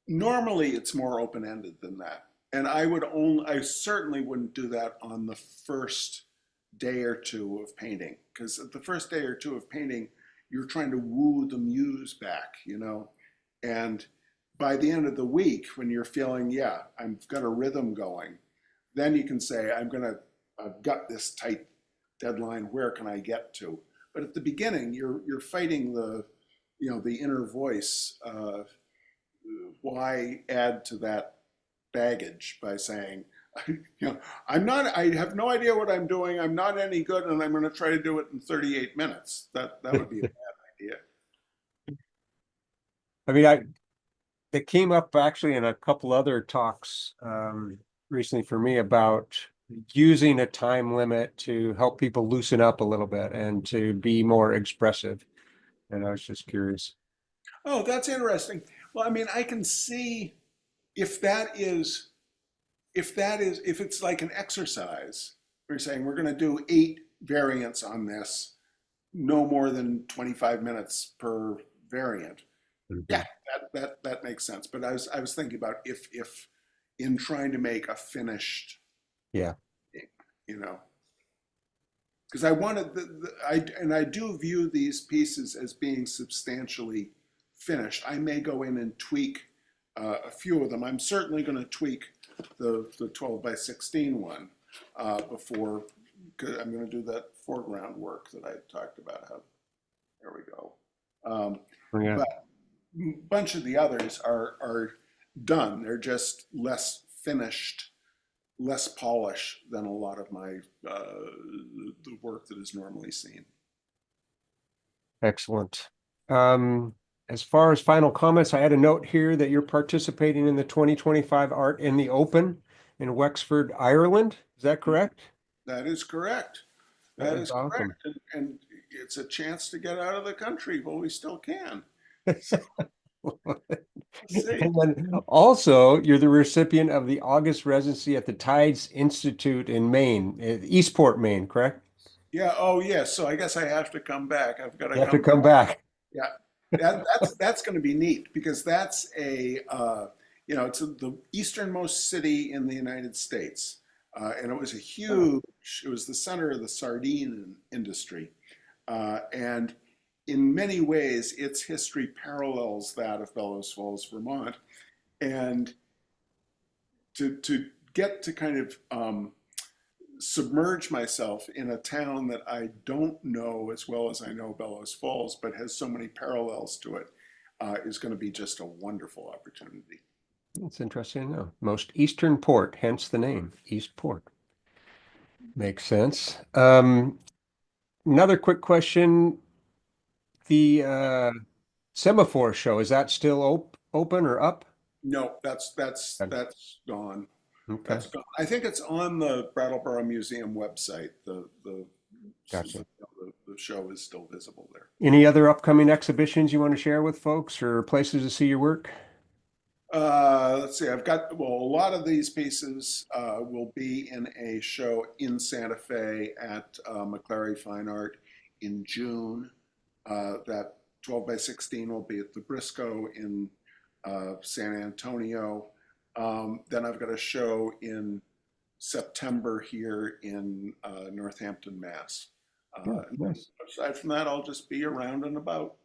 normally it's more open-ended than that. And I certainly wouldn't do that on the first day or two of painting, because at the first day or two of painting, you're trying to woo the muse back. And by the end of the week, when you're feeling, yeah, I've got a rhythm going, then you can say, I've got this tight deadline. Where can I get to? But at the beginning, you're fighting the inner voice. Why add to that baggage by saying, I have no idea what I'm doing. I'm not any good, and I'm going to try to do it in 38 minutes. That would be a bad idea. I mean, it came up actually in a couple other talks recently for me about using a time limit to help people loosen up a little bit and to be more expressive. And I was just curious. Oh, that's interesting. Well, I mean, I can see if if it's like an exercise. We're saying we're going to do 8 variants on this, no more than 25 minutes per variant. Mhm. Yeah, that makes sense. But I was thinking about if in trying to make a finished, Yeah. you know, because I wanted I do view these pieces as being substantially finished. I may go in and tweak a few of them. I'm certainly going to tweak the 12 by 16 one before, cause I'm going to do that foreground work that I talked about. There we go. Yeah. But a bunch of the others are done. They're just less finished, less polish than a lot of my the work that is normally seen. Excellent. Um, as far as final comments, I had a note here that you're participating in the 2025 Art in the Open in Wexford, Ireland. Is that correct? That is correct. That That is is awesome. correct. And it's a chance to get out of the country while we still can. So we'll see. And then also, you're the recipient of the August residency at the Tides Institute in Maine, Eastport, Maine, correct? Yeah. Oh, yes. So I guess I have to come back. I've got to You have to come. come back. Yeah. That's going to be neat because that's it's the easternmost city in the United States, and it was a Oh, huge. It was the center of the sardine industry, and in many ways, its history parallels that of Bellows Falls, Vermont, and to get to kind of submerge myself in a town that I don't know as well as I know Bellows Falls, but has so many parallels to it, is going to be just a wonderful opportunity. that's interesting to know. Most eastern port, hence the name, Eastport. Makes sense. another quick question. The semaphore show, is that still open or up? No, that's gone. Okay, That's gone. I think it's on the Brattleboro Museum website. gotcha. The show is still visible there. Any other upcoming exhibitions you want to share with folks or places to see your work? Let's see. Well, a lot of these pieces will be in a show in Santa Fe at McClary Fine Art in June. That 12 by 16 will be at the Briscoe in San Antonio. Then I've got a show in September here in Northampton, Mass. Yeah, And then nice. aside from that, I'll just be around and about.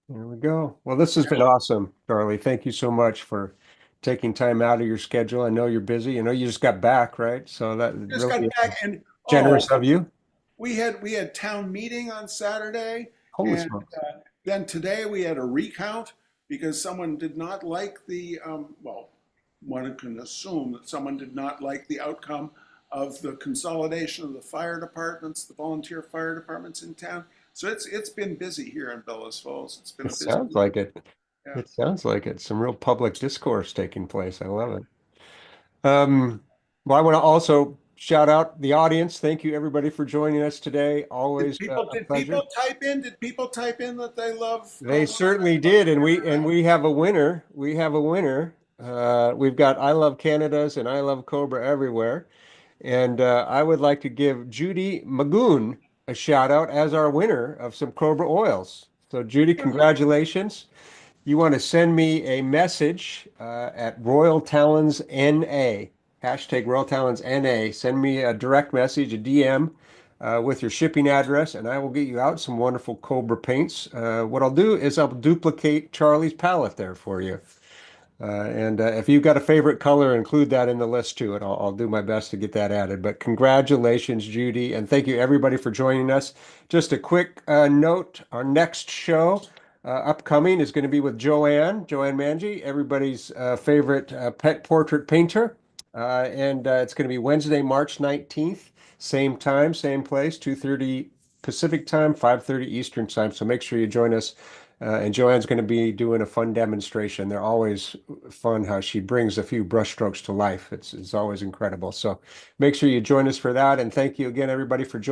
There we go. Well, this has been awesome, Charlie. Thank you so much for taking time out of your schedule. I know you're busy. I know you just got back, right? So that Just got really back and generous of you. we had town meeting on Saturday, Holy and smokes. then today we had a recount because someone did not like well, one can assume that someone did not like the outcome of the consolidation of the fire departments, the volunteer fire departments in town. So it's been busy here in Bellows Falls. It's been It a busy sounds week. like it. Yeah. It sounds like it. Some real public discourse taking place. I love it. Um, well, I want to also shout out the audience. Thank you, everybody, for joining us today. Always a Did pleasure. people type in? Did people type in that they love They Cobra? certainly did, and we have a winner. We have a winner. We've got I love Canada's and I love Cobra everywhere. And I would like to give Judy Magoon a shout out as our winner of some Cobra oils. So, Judy, congratulations. You want to send me a message at Royal Talens NA, hashtag Royal Talens NA. Send me a direct message, a DM with your shipping address, and I will get you out some wonderful Cobra paints. What I'll do is I'll duplicate Charlie's palette there for you. And if you've got a favorite color, include that in the list too, and I'll do my best to get that added. But congratulations, Judy, and thank you everybody for joining us. Just a quick note, our next show upcoming is going to be with Joanne Manji, everybody's favorite pet portrait painter. And it's going to be Wednesday, March 19th, same time, same place, 2:30 Pacific time, 5:30 Eastern time. So make sure you join us. And Joanne's going to be doing a fun demonstration. They're always fun how she brings a few brushstrokes to life. It's always incredible. So make sure you join us for that. And thank you again, everybody, for joining.